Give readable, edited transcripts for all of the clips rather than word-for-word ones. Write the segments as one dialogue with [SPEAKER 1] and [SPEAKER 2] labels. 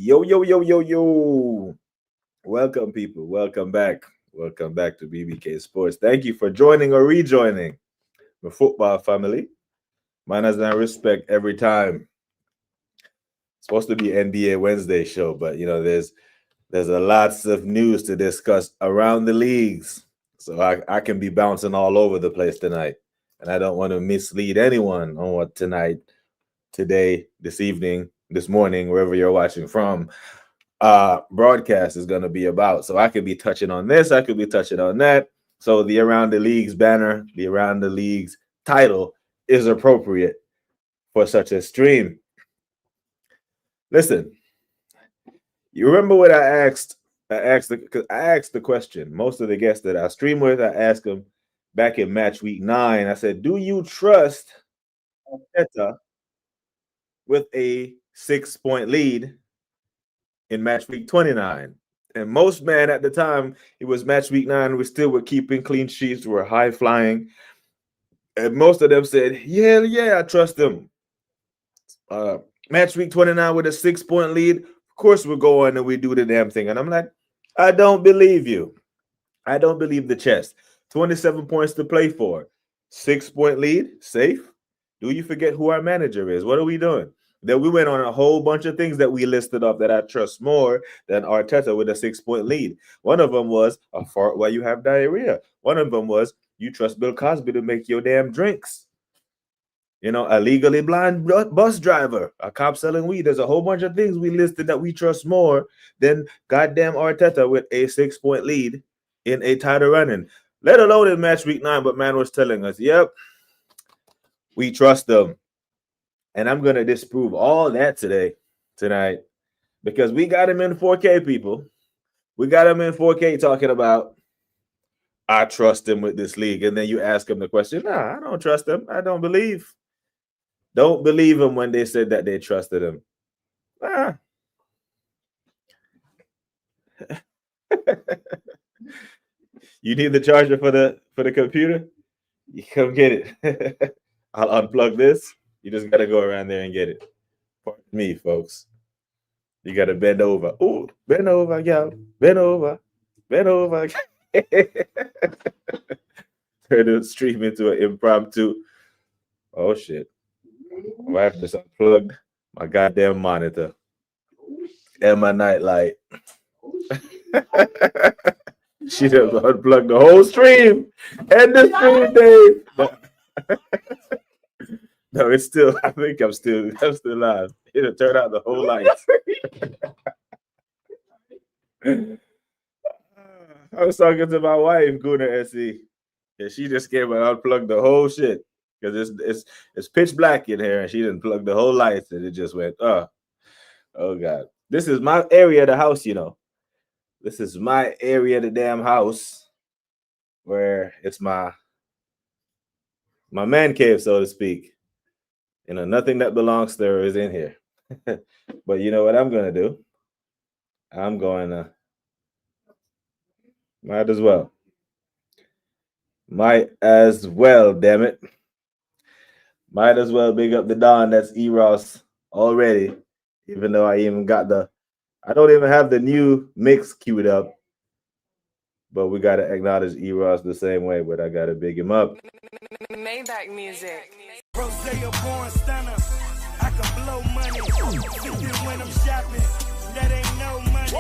[SPEAKER 1] Yo, yo, yo, yo, yo. Welcome, people. Welcome back. Welcome back to BBK Sports. Thank you for joining or rejoining the football family. Manners and respect every time. It's supposed to be NBA Wednesday show, but there's a lots of news to discuss around the leagues. So I can be bouncing all over the place tonight. And I don't want to mislead anyone on what tonight, today, this evening, this morning, wherever you're watching from, broadcast is going to be about. So I could be touching on this, I could be touching on that. So the Around the Leagues banner, the Around the Leagues title is appropriate for such a stream. Listen, you remember what I asked? I asked the question. Most of the guests that I stream with, I asked them back in match week 9. I said, "Do you trust Arteta with a 6-point lead in match week 29?" And most men at the time, it was match week 9, we still were keeping clean sheets, were high flying. And most of them said, yeah, I trust them. Match week 29 with a 6-point lead, of course we'll go on and we do the damn thing. And I'm like, I don't believe you. I don't believe the chest. 27 points to play for. 6-point lead, safe. Do you forget who our manager is? What are we doing? Then we went on a whole bunch of things that we listed up that I trust more than Arteta with a 6-point lead. One of them was a fart while you have diarrhea. One of them was you trust Bill Cosby to make your damn drinks. A legally blind bus driver, a cop selling weed. There's a whole bunch of things we listed that we trust more than goddamn Arteta with a 6-point lead in a title running, let alone in match week 9. But man was telling us, yep, we trust them. And I'm going to disprove all that tonight, because we got him in 4K, people. We got him in 4K talking about, I trust him with this league. And then you ask him the question, nah, I don't trust him. I don't believe. Don't believe him when they said that they trusted him. You need the charger for the computer? You come get it. I'll unplug this. You just got to go around there and get it. Pardon me, folks. You got to bend over. Ooh, bend over, y'all. Bend over. Bend over. Turn the stream into an impromptu. Oh, shit. My wife just unplugged my goddamn monitor and my nightlight. She just unplugged the whole stream and the stream, Dave. No, it's still. I think I'm still live. It'll turn out the whole lights. I was talking to my wife, Guna SE, and she just came and unplugged the whole shit because it's pitch black in here, and she didn't plug the whole lights, and it just went, oh god. This is my area of the house, This is my area of the damn house, where it's my man cave, so to speak. Nothing that belongs there is in here. But you know what I'm gonna do? I'm going to might as well, damn it. Might as well big up the Don. That's Eros already, even though I don't even have the new mix queued up. But we gotta acknowledge Eros the same way, but I gotta big him up.
[SPEAKER 2] Maybach music.
[SPEAKER 3] Rosé born stunner. I can blow money. When I'm shopping, that ain't no money.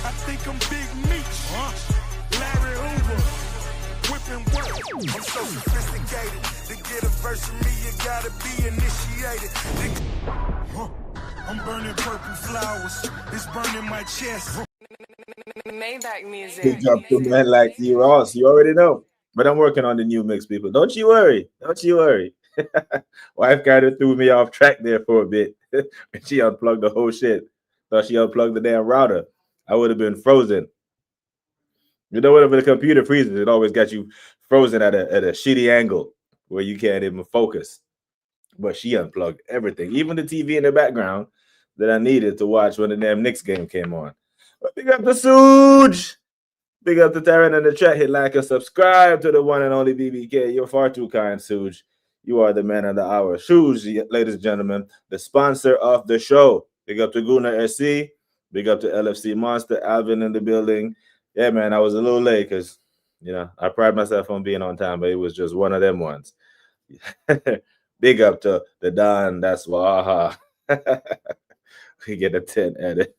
[SPEAKER 3] I think I'm Big Meech. Larry Hoover. Whipping work. I'm so sophisticated. To get a verse from me, you gotta be initiated. I'm burning purple flowers. It's burning my chest.
[SPEAKER 2] Maybach music.
[SPEAKER 1] Big up to men like Eros. You already know. But I'm working on the new mix, people. Don't you worry. Wife kind of threw me off track there for a bit. She unplugged the whole shit. Thought she unplugged the damn router. I would have been frozen. Whenever the computer freezes, it always got you frozen at a shitty angle where you can't even focus. But she unplugged everything, even the TV in the background that I needed to watch when the damn Knicks game came on. But big up to Suge. Big up to Taryn in the chat. Hit like and subscribe to the one and only BBK. You're far too kind, Suge. You are the man of the hour. Shoes, ladies and gentlemen, the sponsor of the show. Big up to Guna SC. Big up to LFC Monster. Alvin in the building. Yeah, man, I was a little late because, I pride myself on being on time, but it was just one of them ones. Big up to the Don. That's Waha. We get a 10 edit.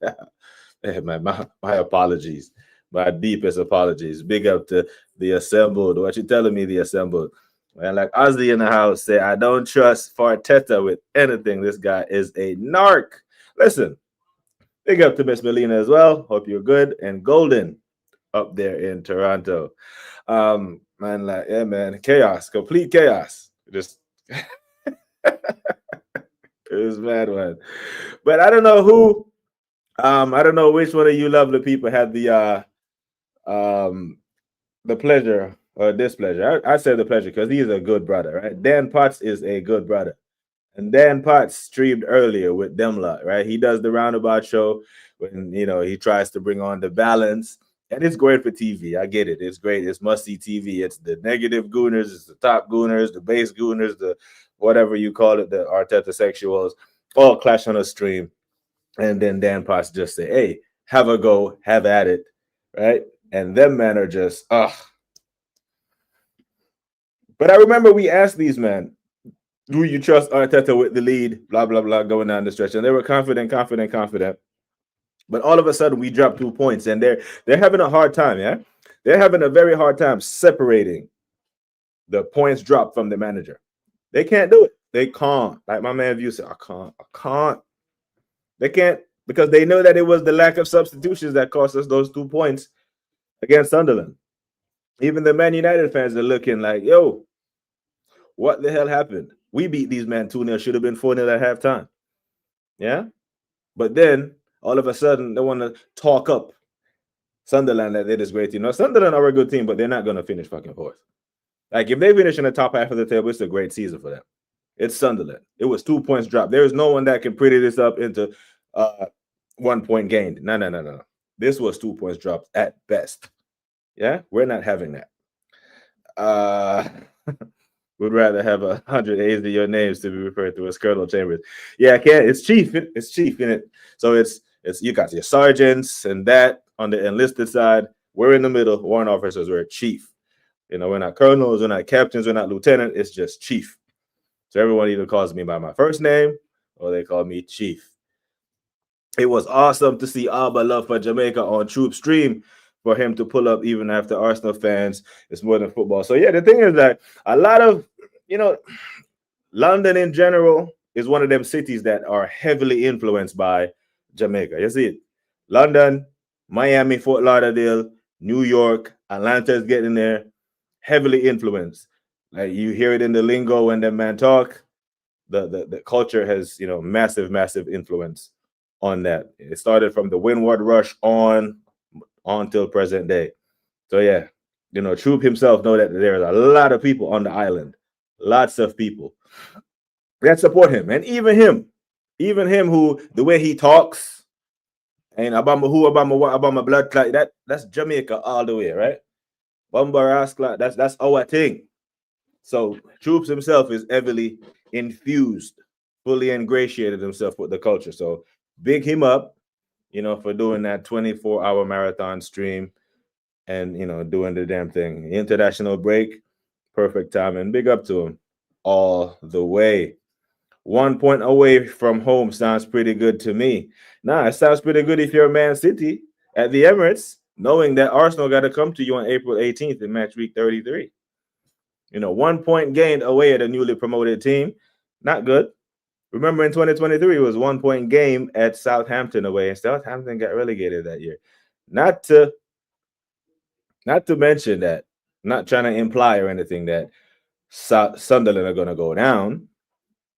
[SPEAKER 1] Hey, man, my apologies. My deepest apologies. Big up to the assembled. What you telling me, the assembled? And like Ozzy in the house say, I don't trust Farteta with anything. This guy is a narc. Listen, big up to Miss Melina as well. Hope you're good and golden up there in Toronto. Man, like, yeah, man, chaos, complete chaos. Just it was mad one. But I don't know who. I don't know which one of you lovely people had the pleasure or displeasure. I said the pleasure because he's a good brother, right? Dan Potts is a good brother. And Dan Potts streamed earlier with them lot, right? He does the Roundabout show when, he tries to bring on the balance. And it's great for TV. I get it. It's great. It's must-see TV. It's the negative gooners. It's the top gooners, the base gooners, the whatever you call it, the Arteta sexuals, all clash on a stream. And then Dan Potts just say, hey, have a go, have at it, right? And them men are just, But I remember we asked these men, do you trust Arteta with the lead, blah, blah, blah, going down the stretch. And they were confident. But all of a sudden, we dropped 2 points, and they're having a hard time, yeah? They're having a very hard time separating the points drop from the manager. They can't do it. They can't. Like my man View said, I can't. They can't because they know that it was the lack of substitutions that cost us those 2 points against Sunderland. Even the Man United fans are looking like, yo, what the hell happened? We beat these men 2-0, should have been 4-0 at halftime. Yeah? But then, all of a sudden, they want to talk up Sunderland that they're this great team. Sunderland are a good team, but they're not going to finish fucking fourth. Like, if they finish in the top half of the table, it's a great season for them. It's Sunderland. It was 2 points dropped. There is no one that can pretty this up into 1 point gained. No. This was 2 points dropped at best. Yeah? We're not having that. Would rather have 100 A's to your names to be referred to as Colonel Chambers. Yeah, I can't. It's chief. It's chief in it. So it's you got your sergeants and that on the enlisted side. We're in the middle. Warrant officers. We're chief. We're not colonels. We're not captains. We're not lieutenant. It's just chief. So everyone either calls me by my first name or they call me chief. It was awesome to see Alba Love for Jamaica on Troop Stream. For him to pull up even after Arsenal fans, it's more than football. So, yeah, the thing is that a lot of, London in general is one of them cities that are heavily influenced by Jamaica. You see it? London, Miami, Fort Lauderdale, New York, Atlanta is getting there, heavily influenced. Like you hear it in the lingo when the man talk. The culture has, massive, massive influence on that. It started from the Windward Rush on till present day. So yeah, Troop himself know that there's a lot of people on the island, lots of people that support him, and even him who the way he talks and Obama blood clot, that's Jamaica all the way, right? Bumba that's our thing. So Troops himself is heavily infused, fully ingratiated himself with the culture. So big him up. For doing that 24-hour marathon stream and, doing the damn thing. International break, perfect time, and big up to him all the way. 1 point away from home sounds pretty good to me. Nah, it sounds pretty good if you're Man City at the Emirates, knowing that Arsenal got to come to you on April 18th in match week 33. 1 point gained away at a newly promoted team. Not good. Remember in 2023, it was 1 point game at Southampton away, and Southampton got relegated that year. Not to mention that, not trying to imply or anything that Sunderland are going to go down,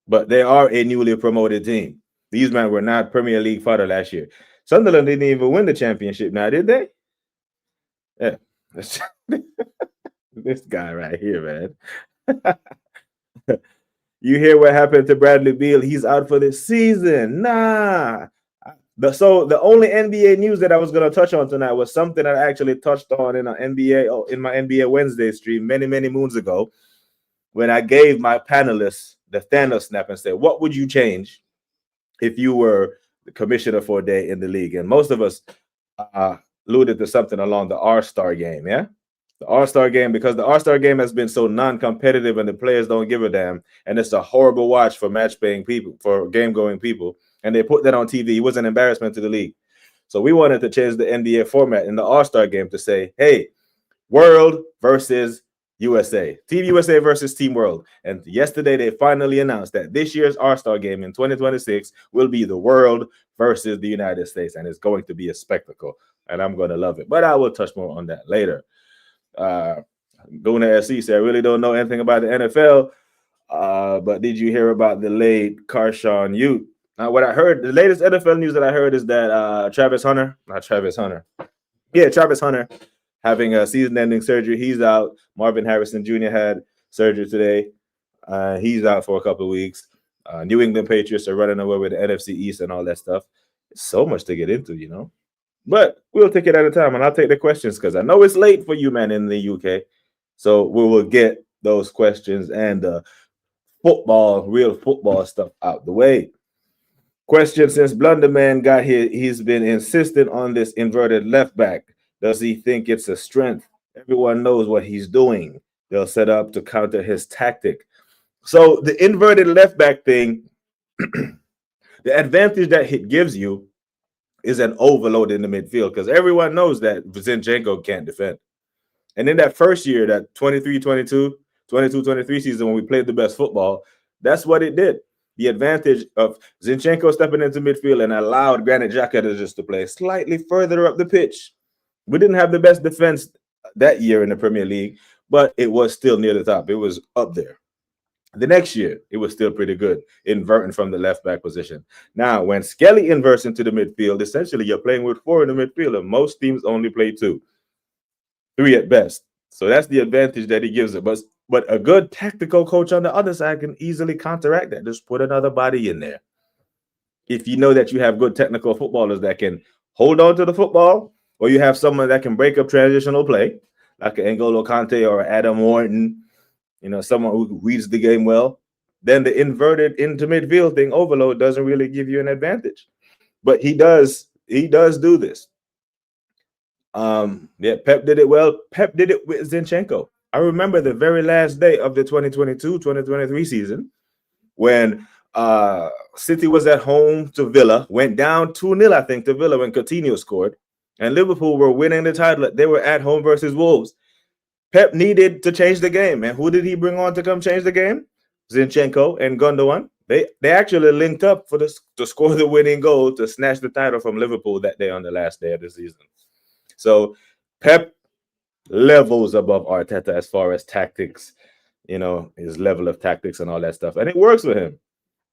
[SPEAKER 1] but they are a newly promoted team. These men were not Premier League fodder last year. Sunderland didn't even win the championship now, did they? Yeah. This guy right here, man. You hear what happened to Bradley Beal? He's out for this season. Nah. So the only NBA news that I was going to touch on tonight was something that I actually touched on in my NBA Wednesday stream many, many moons ago. when I gave my panelists the Thanos snap and said, what would you change if you were the commissioner for a day in the league? And most of us alluded to something along the All-Star game, yeah? The All-Star game, because the All-Star game has been so non-competitive and the players don't give a damn, and it's a horrible watch for match-paying people, for game-going people, and they put that on TV. It was an embarrassment to the league. So we wanted to change the NBA format in the All-Star game to say, hey, World versus USA. Team USA versus Team World. And yesterday they finally announced that this year's All-Star game in 2026 will be the World versus the United States, and it's going to be a spectacle, and I'm going to love it. But I will touch more on that later. Going to SC said, I really don't know anything about the NFL, but did you hear about the late Carshawn Youth? What I heard, the latest NFL news that I heard is that Travis Hunter, having a season-ending surgery. He's out. Marvin Harrison Jr. had surgery today. He's out for a couple of weeks. New England Patriots are running away with the NFC East and all that stuff. It's so much to get into, you know. But we'll take it at a time, and I'll take the questions because I know it's late for you, man, in the UK. So we will get those questions and real football stuff out the way. Question: since Blunderman got here, he's been insistent on this inverted left back. Does he think it's a strength? Everyone knows what he's doing. They'll set up to counter his tactic. So the inverted left back thing, the advantage that it gives you is an overload in the midfield because everyone knows that Zinchenko can't defend. And in that first year, that 23-22 season when we played the best football, that's what it did. The advantage of Zinchenko stepping into midfield and allowed Granit Xhaka just to play slightly further up the pitch. We didn't have the best defense that year in the Premier League, but it was still near the top. It was up there. The next year, it was still pretty good, inverting from the left back position. Now, when Skelly inverts into the midfield, essentially you're playing with 4 in the midfield, and most teams only play 2, 3 at best. So that's the advantage that he gives it. But a good tactical coach on the other side can easily counteract that. Just put another body in there. If you know that you have good technical footballers that can hold on to the football, or you have someone that can break up transitional play, like an N'Golo Kante or Adam Wharton, you know, someone who reads the game well, then the inverted into midfield thing, overload, doesn't really give you an advantage. But he does do this. Pep did it well. Pep did it with Zinchenko. I remember the very last day of the 2022-2023 season when City was at home to Villa, went down 2-0, I think, to Villa when Coutinho scored, and Liverpool were winning the title. They were at home versus Wolves. Pep needed to change the game, and who did he bring on to come change the game? Zinchenko and Gundogan. They actually linked up to score the winning goal to snatch the title from Liverpool that day on the last day of the season. So Pep levels above Arteta as far as tactics, you know, his level of tactics and all that stuff, and it works for him.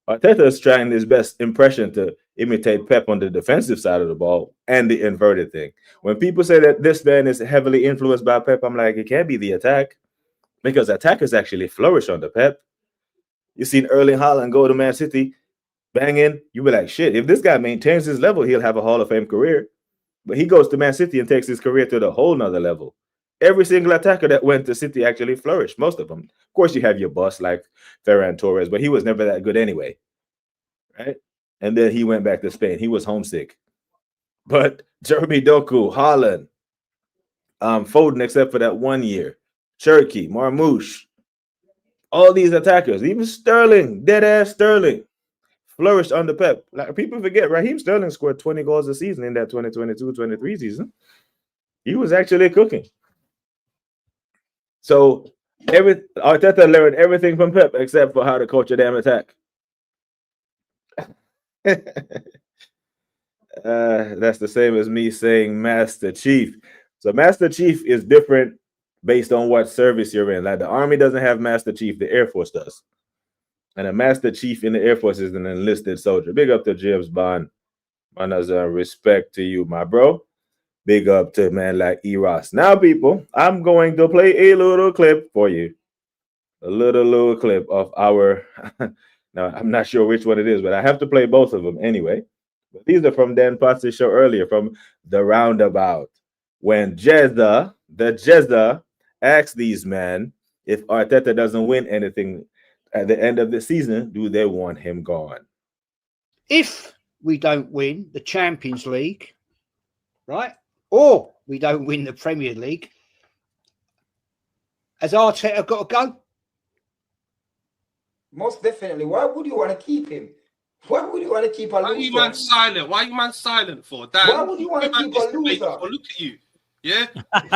[SPEAKER 1] Arteta is trying his best impression to imitate Pep on the defensive side of the ball and the inverted thing. When people say that this man is heavily influenced by Pep, I'm like, it can't be the attack, because attackers actually flourish under Pep. You've seen Erling Haaland go to Man City, banging. You be like, shit, if this guy maintains his level, he'll have a Hall of Fame career. But he goes to Man City and takes his career to the whole nother level. Every single attacker that went to City actually flourished, most of them. Of course, you have your bust like Ferran Torres, but he was never that good anyway, right? And then he went back to Spain. He was homesick. But Jeremy Doku, Haaland, Foden, except for that 1 year, Cherki, Marmoush, all these attackers, even Sterling, dead-ass Sterling, flourished under Pep. Like people forget, Raheem Sterling scored 20 goals a season in that 2022-23 season. He was actually cooking. So Arteta learned everything from Pep except for how to coach a damn attack. That's the same as me saying Master Chief. So Master Chief is different based on what service you're in. Like the Army doesn't have Master Chief, the Air Force does. And a Master Chief in the Air Force is an enlisted soldier. Big up to James Bond. Respect to you, my bro. Big up to man like Eros. Now, people, I'm going to play a little clip for you. A little clip of our... Now, I'm not sure which one it is, but I have to play both of them anyway. But these are from Dan Potts' show earlier, from The Roundabout, when the Jezza asked these men If Arteta doesn't win anything at the end of the season, do they want him gone?
[SPEAKER 4] If we don't win the Champions League, right, or we don't win the Premier League, has Arteta got to go?
[SPEAKER 5] Most definitely. Why would you want to keep him? Why would you want to keep a loser?
[SPEAKER 6] Why are you man silent? Why are you man silent for? Dan,
[SPEAKER 5] Why would you want to keep a loser?
[SPEAKER 6] Look at you. Yeah?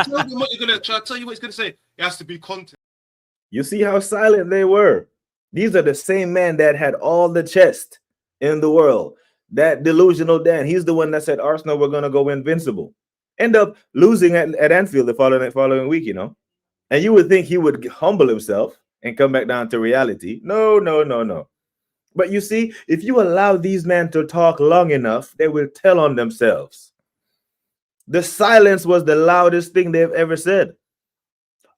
[SPEAKER 6] Tell me what you're going to try. Tell you what he's going to say. It has to be content.
[SPEAKER 1] You see how silent they were? These are the same men that had all the chest in the world. That delusional Dan. He's the one that said Arsenal were going to go invincible. End up losing at Anfield the following week, you know? And you would think he would humble himself and come back down to reality. No. But you see, if you allow these men to talk long enough, they will tell on themselves. The silence was the loudest thing they've ever said.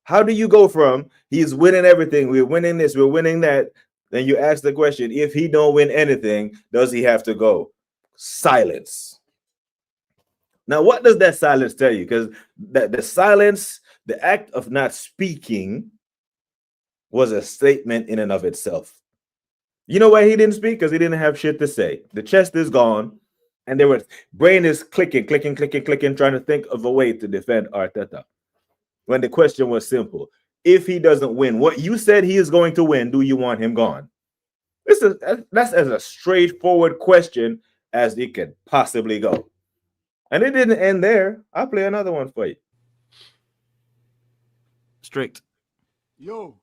[SPEAKER 1] How do you go from he's winning everything, we're winning this, we're winning that, then you ask the question, if he don't win anything, does he have to go? Silence. Now, what does that silence tell you? Because the silence, the act of not speaking, was a statement in and of itself. You know why he didn't speak? Because he didn't have shit to say. The chest is gone, and their brain is clicking, trying to think of a way to defend Arteta. When the question was simple. If he doesn't win what you said he is going to win, do you want him gone? That's as a straightforward question as it could possibly go. And it didn't end there. I'll play another one for you.
[SPEAKER 7] Strict.
[SPEAKER 8] Yo.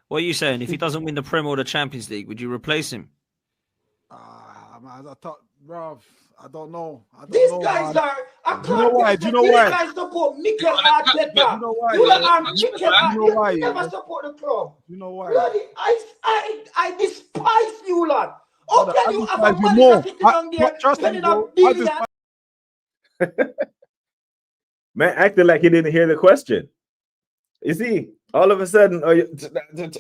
[SPEAKER 7] What are you saying? If he doesn't win the Premier or the Champions League, would you replace him?
[SPEAKER 8] I thought, bro, I don't know.
[SPEAKER 5] These guys are.
[SPEAKER 8] Do you know why? Do you know why?
[SPEAKER 5] These guys support Mikel Arteta.
[SPEAKER 8] You know why?
[SPEAKER 5] You are Mikel Arteta.
[SPEAKER 8] You know why?
[SPEAKER 5] You never support the club.
[SPEAKER 8] You know why?
[SPEAKER 5] Bloody, I despise you, lad. How
[SPEAKER 8] Brother,
[SPEAKER 5] can
[SPEAKER 8] I
[SPEAKER 5] you have
[SPEAKER 8] despise
[SPEAKER 5] a
[SPEAKER 8] you
[SPEAKER 5] man
[SPEAKER 8] more.
[SPEAKER 5] that's sitting on there
[SPEAKER 8] Trust me,
[SPEAKER 5] spending
[SPEAKER 8] bro.
[SPEAKER 5] a billion?
[SPEAKER 1] Man acted like he didn't hear the question. You see, all of a sudden,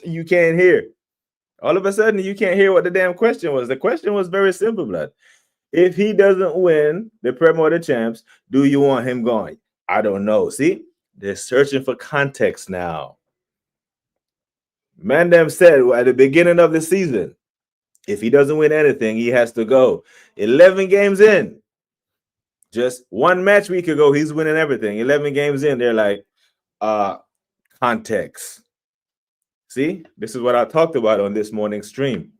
[SPEAKER 1] you can't hear. All of a sudden, you can't hear what the damn question was. The question was very simple, blood. If he doesn't win the Premier or the Champs, do you want him going? I don't know. See, they're searching for context now. Mandem said at the beginning of the season, if he doesn't win anything, he has to go. 11 games in. Just one match week ago, he's winning everything. 11 games in, they're like, context. See, this is what I talked about on this morning's stream.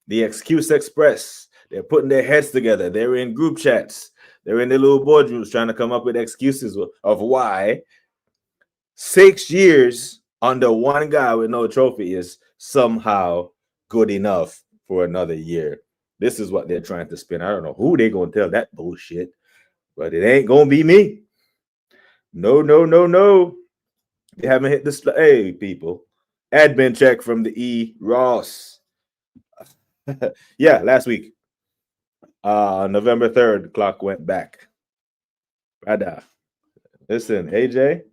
[SPEAKER 1] The Excuse Express. They're putting their heads together. They're in group chats. They're in their little boardrooms trying to come up with excuses of why 6 years under one guy with no trophy is somehow good enough for another year. This is what they're trying to spin. I don't know who they're going to tell that bullshit, but it ain't going to be me. No. They haven't hit the hey, people. Admin check from the E. Ross. Yeah, last week. November 3rd, the clock went back. Brother. Listen, AJ.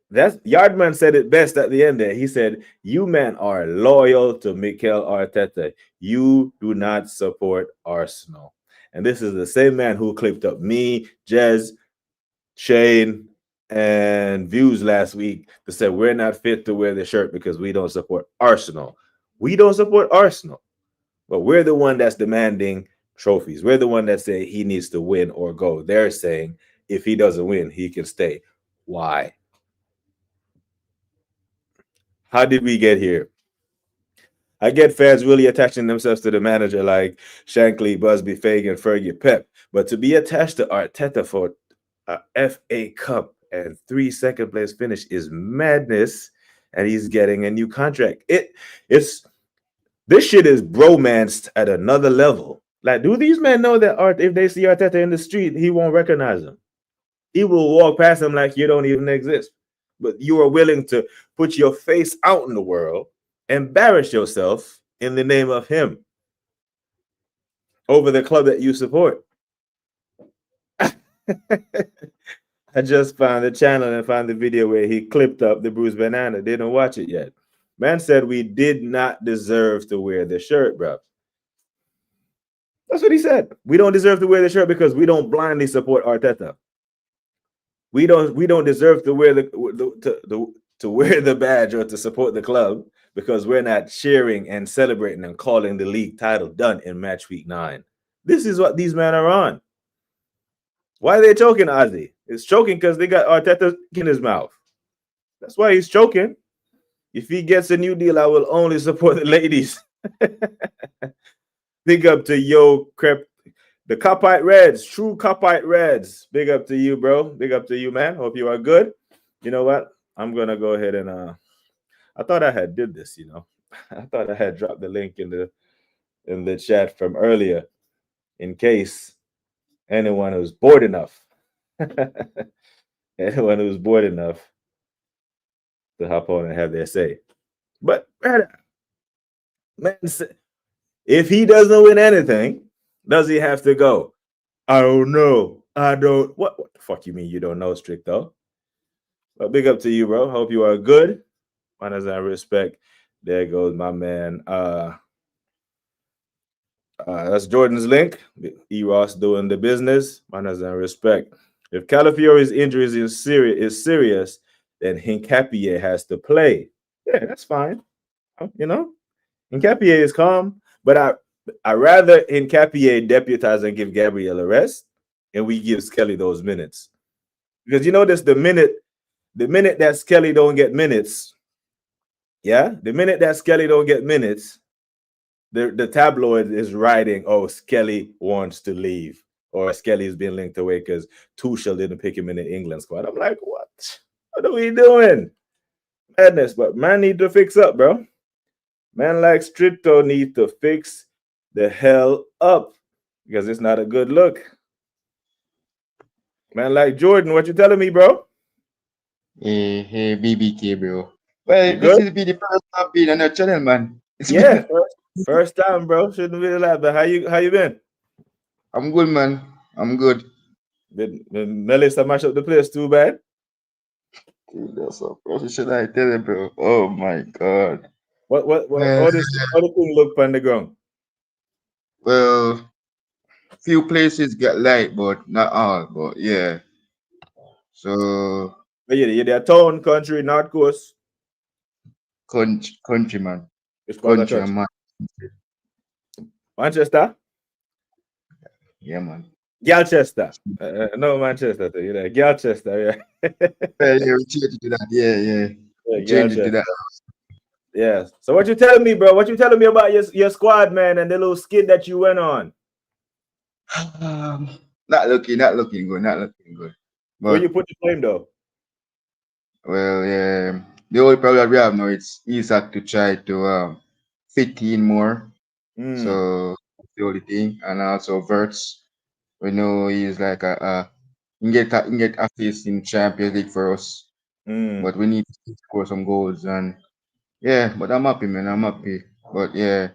[SPEAKER 1] That's Yardman said it best at the end there. He said, you men are loyal to Mikel Arteta. You do not support Arsenal. And this is the same man who clipped up me, Jez, Shane, and Views last week that said we're not fit to wear the shirt because we don't support Arsenal. We don't support Arsenal, but we're the one that's demanding trophies. We're the one that say he needs to win or go. They're saying if he doesn't win, he can stay. Why? How did we get here? I get fans really attaching themselves to the manager like Shankly, Busby, Fagan, Fergie, Pep. But to be attached to Arteta for a FA Cup and 3 second place finish is madness. And he's getting a new contract. This shit is bromanced at another level. Like, do these men know that if they see Arteta in the street, he won't recognize him? He will walk past him like you don't even exist. But you are willing to put your face out in the world, embarrass yourself in the name of him over the club that you support. I just found the channel and found the video where he clipped up the Bruce Banana. Didn't watch it yet. Man said we did not deserve to wear the shirt, bro. That's what he said. We don't deserve to wear the shirt because we don't blindly support Arteta. We don't deserve to wear to wear the badge or to support the club because we're not cheering and celebrating and calling the league title done in match week 9. This is what these men are on. Why are they choking, Ozzy? It's choking because they got Arteta in his mouth. That's why he's choking. If he gets a new deal, I will only support the ladies. Big up to the Copite Reds, true Copite Reds. Big up to you, bro. Big up to you, man. Hope you are good. You know what? I'm gonna go ahead and I thought I had did this, I thought I had dropped the link in the chat from earlier in case anyone who's bored enough. Anyone who's bored enough to hop on and have their say. But man, if he doesn't win anything, does he have to go? I don't know. I don't. What the fuck you mean you don't know, Strict though? But big up to you, bro. Hope you are good. Manners and respect. There goes my man. That's Jordan's link. E-Ross doing the business. Manners and respect. If Calafiori's injury is serious, then Hincapié has to play. Yeah, that's fine. Hincapié is calm, but I rather Hincapié deputize and give Gabriel a rest, and we give Skelly those minutes. Because this the minute that Skelly don't get minutes, the minute that Skelly don't get minutes, the tabloid is writing, oh, Skelly wants to leave, or Skelly's been linked away because Tuchel didn't pick him in the England squad. I'm like, what? What are we doing? Madness, but man need to fix up, bro. Man like Stricto need to fix the hell up because it's not a good look. Man like Jordan, what you telling me, bro?
[SPEAKER 9] Hey, BBK, bro. Well, this is be the first time being on your channel, man.
[SPEAKER 1] Yeah, first time, bro. Shouldn't be allowed. But how you been?
[SPEAKER 9] I'm good, man. I'm good.
[SPEAKER 1] Been Melissa mash up the place too bad?
[SPEAKER 9] Dude, that's what should I tell you, bro? Oh my god.
[SPEAKER 1] What how the thing look on the ground?
[SPEAKER 9] Well, few places get light, but not all. But yeah. So
[SPEAKER 1] you're there town, country, north coast.
[SPEAKER 9] Country, man.
[SPEAKER 1] It's called
[SPEAKER 9] country,
[SPEAKER 1] country.
[SPEAKER 9] man.
[SPEAKER 1] Manchester?
[SPEAKER 9] Yeah, man.
[SPEAKER 1] Galchester. No, Manchester. Galchester, yeah.
[SPEAKER 9] Yeah, we changed it to that. Yeah. Change it to that.
[SPEAKER 1] Yeah. So what you telling me, bro? What you telling me about your squad, man, and the little skid that you went on?
[SPEAKER 9] Not looking good. But,
[SPEAKER 1] where you put the blame, though?
[SPEAKER 9] Well, yeah. The only problem we have now it's Isaac to try to fit in more. So that's the only thing, and also Verts. We know he's like he get assist in Champions League for us, but we need to score some goals. And yeah, but I'm happy, man. I'm happy. But yeah,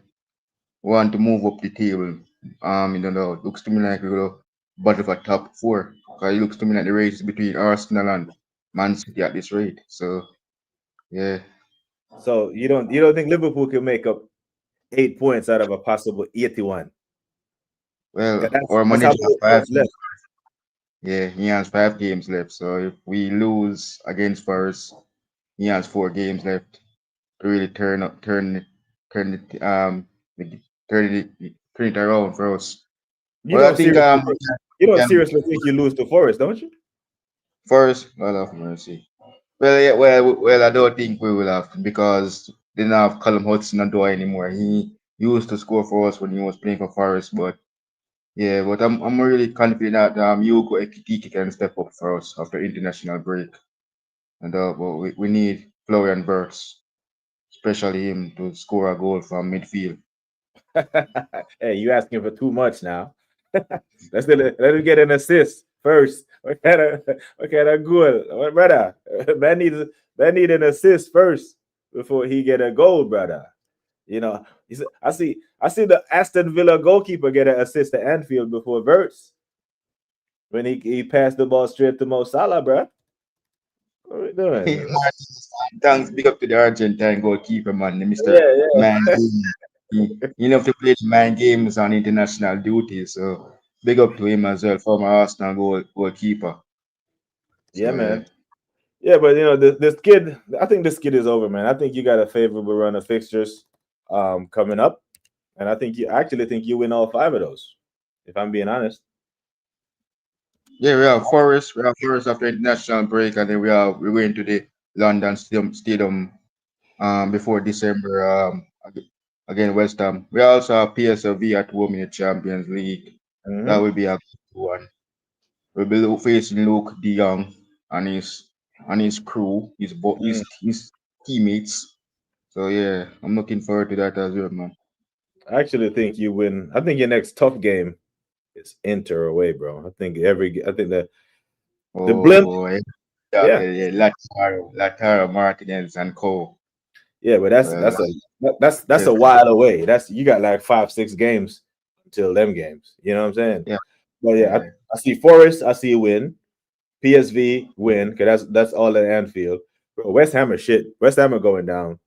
[SPEAKER 9] we want to move up the table. It looks to me like we're gonna battle for top 4. Because it looks to me like the race between Arsenal and Man City at this rate. So yeah.
[SPEAKER 1] So you don't think Liverpool can make up 8 points out of a possible 81?
[SPEAKER 9] Well, our manager has 5 left. Yeah, he has 5 games left. So if we lose against Forest, he has 4 games left to really turn it around for us.
[SPEAKER 1] You don't seriously think you lose to Forest, don't you?
[SPEAKER 9] Forest, God have mercy. Well, yeah, well, I don't think we will have to because they don't have Callum Hudson-Odoi anymore. He used to score for us when he was playing for Forest, but yeah, but I'm really confident that Hugo Ekitike can step up for us after international break, and but we need Florian Wirtz, especially him, to score a goal from midfield.
[SPEAKER 1] Hey, you asking for too much now. let him get an assist first. What kind of goal, brother? Man need an assist first before he get a goal, brother. I see the Aston Villa goalkeeper get an assist to Anfield before Wirtz when he passed the ball straight to Mo Salah, bro. What are we doing?
[SPEAKER 9] Thanks, big up to the Argentine goalkeeper, man, Mr. Man. You have to play the man games on international duty, so big up to him as well, former Arsenal goalkeeper.
[SPEAKER 1] Yeah, man. Yeah, but this kid, I think this kid is over, man. I think you got a favorable run of fixtures coming up, and I actually think you win all 5 of those. If I'm being honest.
[SPEAKER 9] Yeah, we have Forest. We have Forest after international break, and then we're going to the London Stadium before December again West Ham. We also have PSV at home in the Champions League. That will be a good one. We'll be facing Luke De Jong and his crew, his teammates. So yeah, I'm looking forward to that as well, man.
[SPEAKER 1] I actually think you win. I think your next tough game is Inter away, bro. I think the blimp.
[SPEAKER 9] Boy.
[SPEAKER 1] Yeah.
[SPEAKER 9] Lautaro Martinez and Co.
[SPEAKER 1] Yeah, but that's a while away. You got like 5-6 games until them games. You know what I'm saying?
[SPEAKER 9] Yeah.
[SPEAKER 1] But yeah, I see Forest. I see a win. PSV win because that's all at Anfield. Bro, West Ham are shit. West Ham are going down.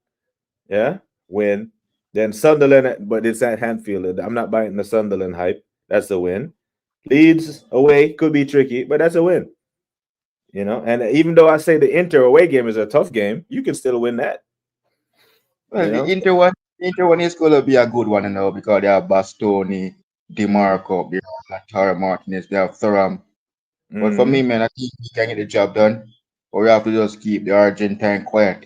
[SPEAKER 1] Yeah, win. Then Sunderland, but it's at Anfield. I'm not buying the Sunderland hype. That's a win. Leeds away could be tricky, but that's a win. And even though I say the Inter away game is a tough game, you can still win that.
[SPEAKER 9] Well, the Inter one is going to be a good one now because they have Bastoni, DiMarco, they have Lautaro Martinez, they have Thuram. But for me, man, I think we can get the job done, or we have to just keep the Argentine quiet.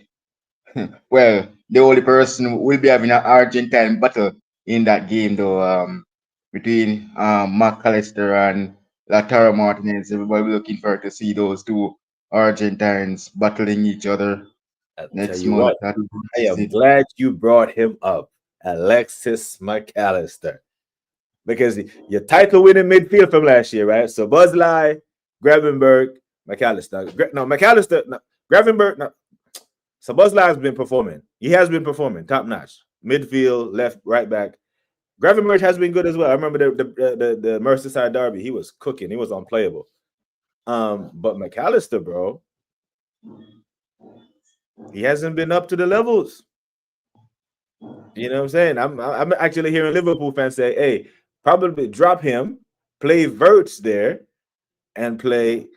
[SPEAKER 9] Well, the only person will be having an Argentine battle in that game, though, between McAllister and Lautaro Martinez. Everybody will looking forward to see those two Argentines battling each other next month.
[SPEAKER 1] I am glad you brought him up, Alexis McAllister, because your title-winning midfield from last year, right? So Boszlai, Gravenberch, McAllister. No, McAllister, no, Gravenberch, no. So Boszlai has been performing. He has been performing top-notch. Midfield, left, right back. Gravenberch has been good as well. I remember the Merseyside derby. He was cooking. He was unplayable. But McAllister, bro, he hasn't been up to the levels. You know what I'm saying? I'm actually hearing Liverpool fans say, hey, probably drop him, play Wirtz there, and play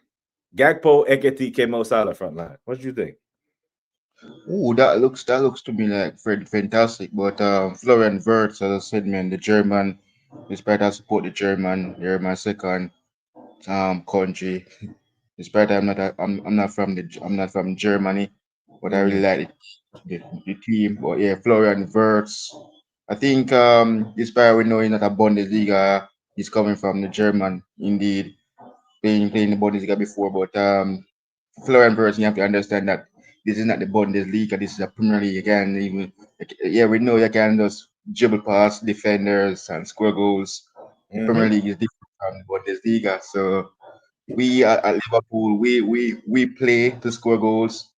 [SPEAKER 1] Gakpo, Ekitike, Mo Salah front line. What do you think?
[SPEAKER 9] Ooh, that looks to me like fantastic. But Florian Wirtz, as I said, man, the German, despite I support the German, they're my second country. Despite I'm not from Germany, but I really like the team. But yeah, Florian Wirtz. I think despite we know he's not a Bundesliga, he's coming from the German, indeed, playing the Bundesliga before. But Florian Wirtz, you have to understand that this is not the Bundesliga. This is a Premier League again. We know you can just dribble past defenders and score goals. The Premier League is different from the Bundesliga. So we at Liverpool, we play to score goals.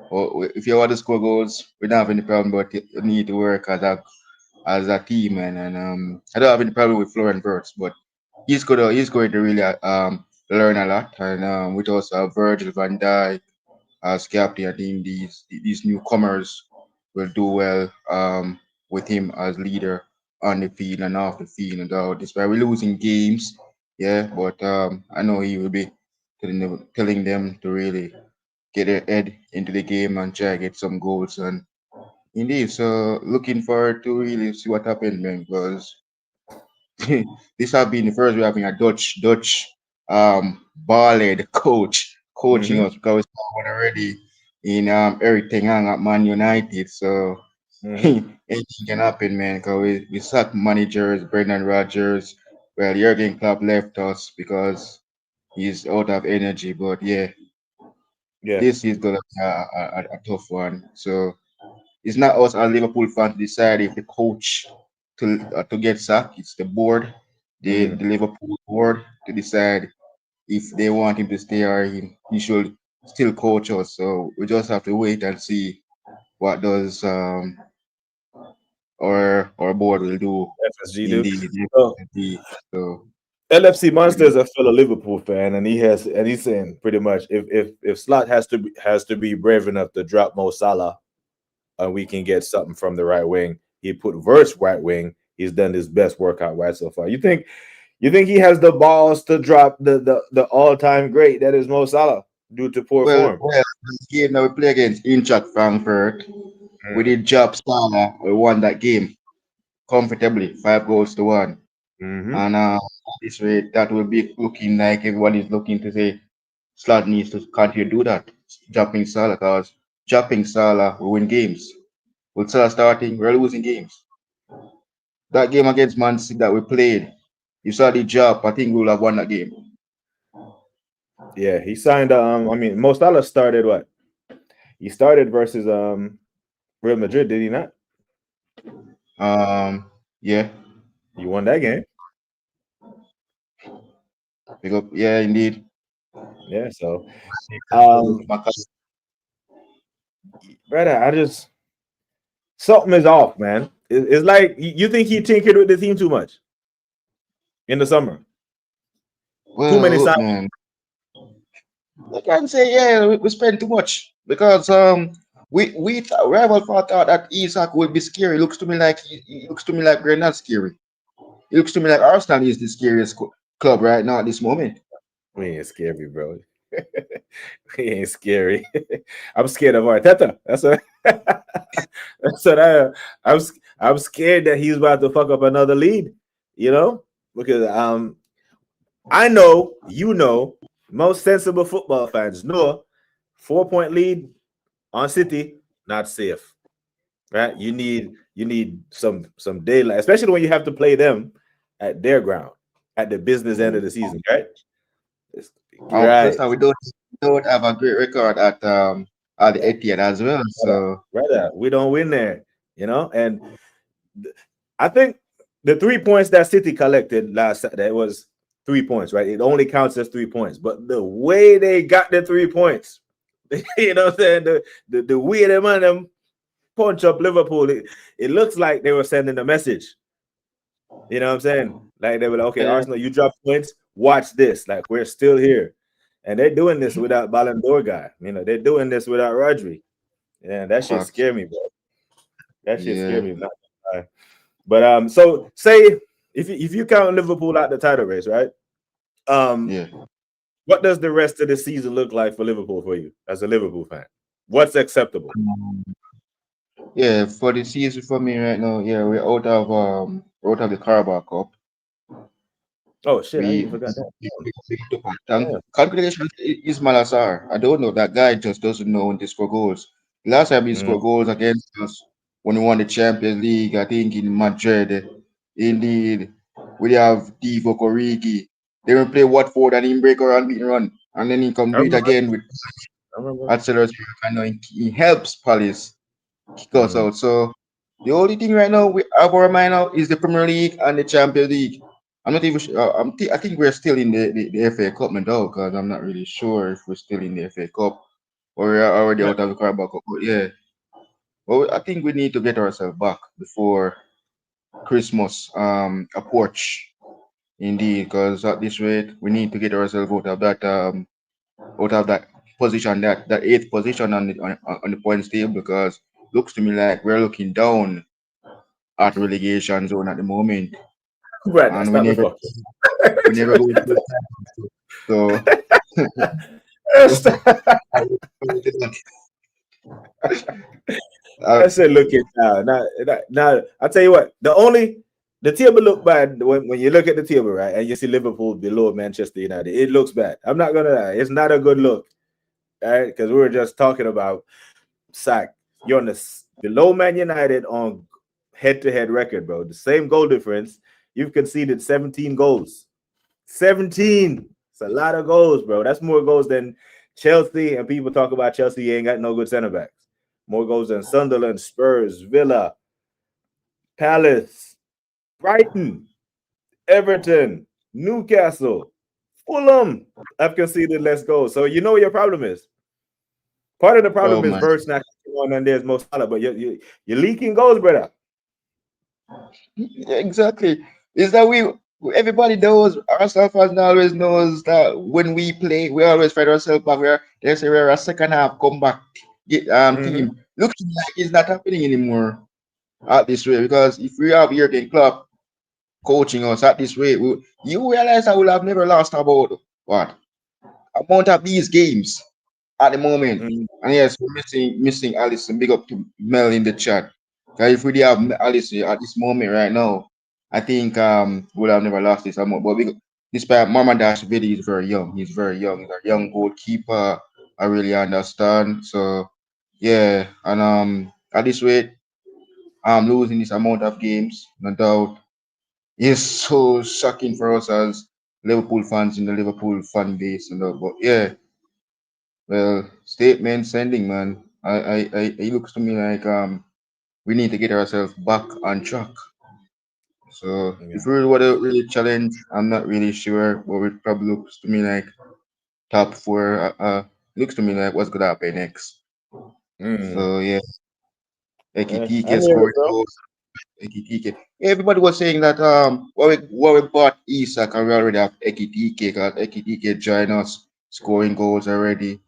[SPEAKER 9] Or if you want to score goals, we don't have any problem. But you need to work as a team, and I don't have any problem with Florian Wirtz, but he's going to really learn a lot. And we also have Virgil van Dijk as captain. I think these newcomers will do well with him as leader on the field and off the field. And despite we're losing games, yeah, but I know he will be telling them to really get their head into the game and try to get some goals. And indeed, so looking forward to really see what happens, man, because this has been the first we're having a Dutch ball-led coaching us, because we won already in Eric Ten Hag at Man United. So anything can happen, man, because we sacked managers, Brendan Rodgers. Well, Jurgen Klopp left us because he's out of energy. But yeah, this is gonna be a tough one. So it's not us as Liverpool fans to decide if the coach to get sacked. It's the board, the Liverpool board, to decide if they want him to stay or he should still coach us. So we just have to wait and see what does our board will do.
[SPEAKER 1] FSG do. So LFC Monster is a fellow Liverpool fan, and he's saying pretty much if Slot has to be brave enough to drop Mo Salah, and we can get something from the right wing. He put Wirtz right wing. He's done his best workout right so far. You think he has the balls to drop the all-time great that is Mo Salah due to poor form?
[SPEAKER 9] Well, this game that we play against Eintracht Frankfurt, we did job Salah. We won that game comfortably, 5 goals to 1.
[SPEAKER 1] Mm-hmm.
[SPEAKER 9] And at this rate, that will be looking like everyone is looking to say Slot needs to continue to do that, dropping Salah, because dropping Salah will win games. With Salah starting, we're losing games. That game against Man City that we played, you saw the job. I think we will have won that game.
[SPEAKER 1] Yeah, he signed. I mean, Mo Salah started what? He started versus Real Madrid, did he not?
[SPEAKER 9] Yeah.
[SPEAKER 1] He won that game.
[SPEAKER 9] Pick up, yeah, indeed.
[SPEAKER 1] Yeah, so brother, I just something is off, man. It's like you think he tinkered with the team too much in the summer.
[SPEAKER 9] Well,
[SPEAKER 1] Too many
[SPEAKER 9] look,
[SPEAKER 1] sides.
[SPEAKER 9] man. I can say, yeah, we spent too much because rival thought that Isak would be scary. Looks to me like we're not scary. It looks to me like Arsenal is the scariest club right now at this moment.
[SPEAKER 1] We ain't scary, bro. We ain't scary. I'm scared of Arteta. That's what. That's what I'm scared that he's about to fuck up another lead. You know, because I know, you know, most sensible football fans know 4-point lead on City not safe, right? You need some daylight, especially when you have to play them at their ground at the business end of the season, right?
[SPEAKER 9] Right. We don't have a great record at the Etihad as well, so
[SPEAKER 1] brother, we don't win there, you know. And I think the 3 points that City collected last Saturday was 3 points, right? It only counts as 3 points, but the way they got the 3 points, you know what I'm saying? The way them punch up Liverpool, it looks like they were sending a message. You know what I'm saying? Like they were like, okay, Arsenal, you drop points, watch this. Like we're still here. And they're doing this without Ballon d'Or guy. You know, they're doing this without Rodri. Yeah, that shit scared me, bro. That shit scared me. But so say if you count Liverpool out the title race, right? What does the rest of the season look like for Liverpool for you as a Liverpool fan? What's acceptable?
[SPEAKER 9] Yeah, for the season for me right now, yeah, we're out of the Carabao Cup.
[SPEAKER 1] Oh shit, I forgot that.
[SPEAKER 9] Congratulations, Ismail Assar. I don't know, that guy just doesn't know when to score goals. Last time he scored goals against us when we won the Champions League, I think in Madrid. Indeed, we have Divock Origi. They will play Watford and he break our unbeaten run, and then he come do it again with Selhurst, and he helps Palace kick us out. So the only thing right now we have our mind now is the Premier League and the Champions League. I'm not even sure. I think we're still in the FA Cup now, because I'm not really sure if we're still in the FA Cup or we're already out of the Carabao Cup. But yeah, well, I think we need to get ourselves back before Christmas. A porch, indeed, because at this rate we need to get ourselves out of that position, that 8th position on the points table, because looks to me like we're looking down at relegation zone at the moment.
[SPEAKER 1] Right,
[SPEAKER 9] and we never go into so
[SPEAKER 1] I said, look at now. I'll tell you what, the table look bad when you look at the table, right? And you see Liverpool below Manchester United. It looks bad. I'm not gonna lie, it's not a good look. Right? Because we were just talking about sack. You're on below Man United on head-to-head record, bro. The same goal difference. You've conceded 17 goals. 17. It's a lot of goals, bro. That's more goals than Chelsea. And people talk about Chelsea ain't got no good center backs. More goals than Sunderland, Spurs, Villa, Palace, Brighton, Everton, Newcastle, Fulham have conceded less goals. So you know what your problem is. Part of the problem is Verts not on, and there's Mo Salah, but you're leaking goals, brother.
[SPEAKER 9] Exactly. Is that everybody knows, Arsenal fans always knows that when we play, we always find ourselves back. We're a second half comeback team. Looks like it's not happening anymore at this rate, because if we have Jurgen Klopp coaching us at this rate, you realize that we'll have never lost about what amount of these games at the moment.
[SPEAKER 1] Mm,
[SPEAKER 9] And yes, we're missing Allison. Big up to Mel in the chat. 'Cause if we did have Allison at this moment right now, I think would have never lost this amount. But despite Mama Dash Vidi is very young. He's very young. He's a young goalkeeper. I really understand. So yeah, and at this rate, losing this amount of games, no doubt, is so shocking for us as Liverpool fans in the Liverpool fan base and all. But yeah, well, statement sending, man. It looks to me like we need to get ourselves back on track. So
[SPEAKER 1] yeah.
[SPEAKER 9] if we really want to really challenge, I'm not really sure, but it probably looks to me like top four. Looks to me like what's gonna happen next.
[SPEAKER 1] Mm.
[SPEAKER 9] So yeah,
[SPEAKER 1] Yeah,
[SPEAKER 9] Ekitike
[SPEAKER 1] I hear it,
[SPEAKER 9] scoring
[SPEAKER 1] bro.
[SPEAKER 9] goals. Ekitike. Everybody was saying that when we bought Isak and we already have Ekitike because Ekitike joined us scoring goals already.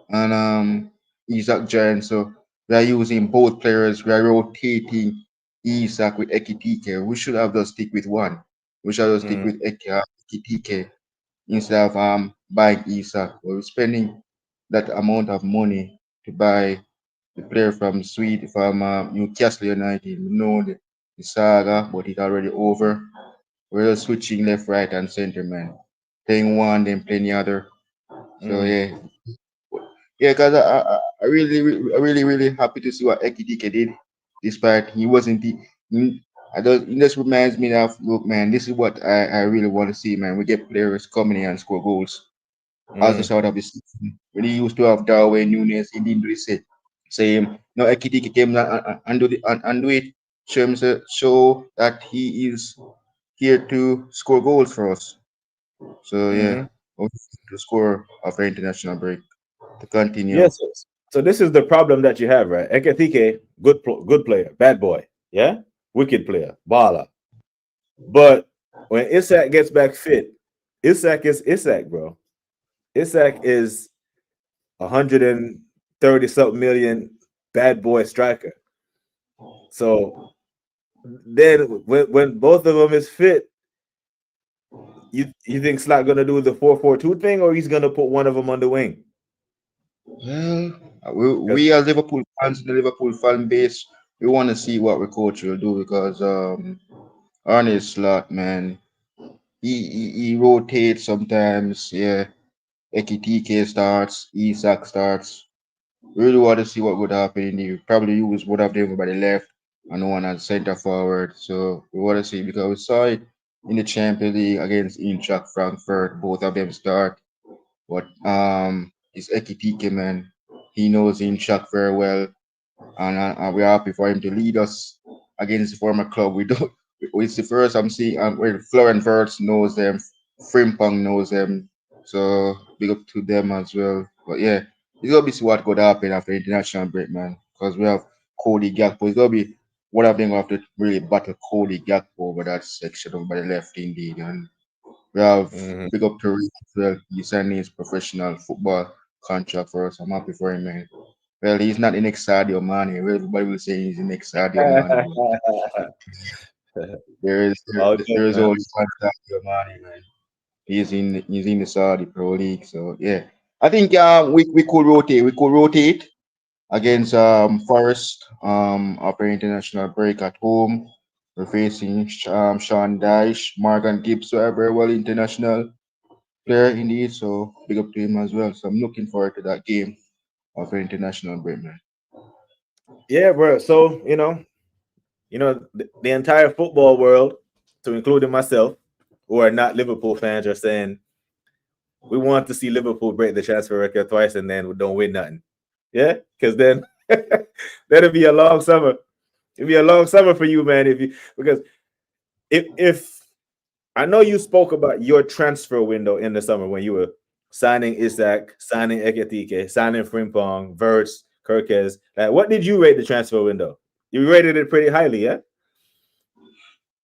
[SPEAKER 9] And Isaac Giant. So we are using both players. We are rotating Isaac with Ekitike. We should have just stick with one. We should just stick
[SPEAKER 1] Mm,
[SPEAKER 9] with Ekitike instead of buying Isaac. We're spending that amount of money to buy the player from Sweden from Newcastle United. We know the saga, but it's already over. We're just switching left, right, and center, man. Playing one, then playing the other. So
[SPEAKER 1] mm.
[SPEAKER 9] yeah, yeah, because I really happy to see what Ekitike did. Despite he wasn't I don't. It just reminds me of look, man. This is what I really want to see, man. We get players coming in and score goals. As the
[SPEAKER 1] Mm.
[SPEAKER 9] start of the season, when he used to have Darwin Nunes, he didn't do the same. No, Ekitike came and do and do it. Show that he is here to score goals for us. So yeah,
[SPEAKER 1] Mm-hmm.
[SPEAKER 9] to score after international break to continue.
[SPEAKER 1] Yes. So this is the problem that you have, right? Ekatike, good player, bad boy, yeah, wicked player, baller. But when Isak gets back fit, Isak is Isak, bro. Isak is 130 something million bad boy striker. So then when both of them is fit, you think Slot gonna do the 4-4-2 thing, or he's gonna put one of them on the wing?
[SPEAKER 9] Well,
[SPEAKER 1] Because
[SPEAKER 9] we as Liverpool fans, the Liverpool fan base, we want to see what the coach will do because Arne Slot, man, he rotates sometimes. Yeah, Ekitike starts, Isak starts. We really want to see what would happen. He probably use one of them by the left and one as centre forward. So we want to see because we saw it in the Champions League against Eintracht Frankfurt. Both of them start. But it's Ekitike, man. He knows Inchak very well, and we're happy for him to lead us against the former club. We don't. It's the first I'm seeing. Well, Florian Wirtz knows them. Frimpong knows them. So big up to them as well. But yeah, it's gonna be see what could happen after international break, man. Because we have Cody Gakpo. It's gonna be one of them gonna have to really battle Cody Gakpo over that section over the left, indeed. And we have
[SPEAKER 1] Mhm.
[SPEAKER 9] big up to Reece as well. He signed his professional football contract for us. I'm happy for him, man. Well, he's not the next Sadio Mane. Well, everybody will say he's the next Sadio Mane, but there is
[SPEAKER 1] All
[SPEAKER 9] there
[SPEAKER 1] good,
[SPEAKER 9] is
[SPEAKER 1] man.
[SPEAKER 9] only one Sadio Mane, man. He's in the Saudi Pro League, so yeah. I think we could rotate. We could rotate against Forest after international break at home. We're facing Sean Dyche, Morgan Gibbs, who are very well international player indeed. So big up to him as well. So I'm looking forward to that game after international break, man.
[SPEAKER 1] Yeah, bro. So the entire football world, to including myself, who are not Liverpool fans, are saying we want to see Liverpool break the transfer record twice and then we don't win nothing. Yeah, because then that'll be a long summer. It'll be a long summer for you, man. Because if I know you spoke about your transfer window in the summer when you were signing Isaac, signing Ekatike, signing Frimpong, Verts, Kirkes. Like, what did you rate the transfer window? You rated it pretty highly, yeah?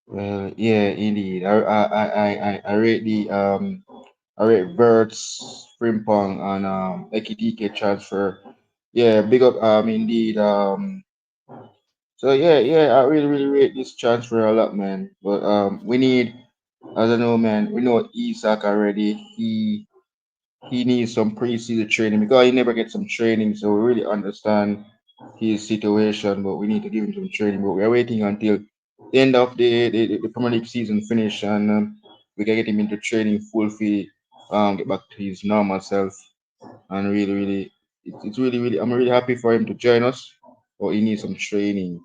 [SPEAKER 9] Well, yeah, indeed. I rate I rate Verts, Frimpong, and Ekitike transfer. Yeah, big up indeed so yeah, I really rate this transfer a lot, man. But we need I don't know, man. We know Isak already. he needs some preseason training because he never gets some training. So we really understand his situation, but we need to give him some training. But we're waiting until the end of the Premier League season finish, and we can get him into training full fee, get back to his normal self, and it's really, really, I'm really happy for him to join us, but he needs some training.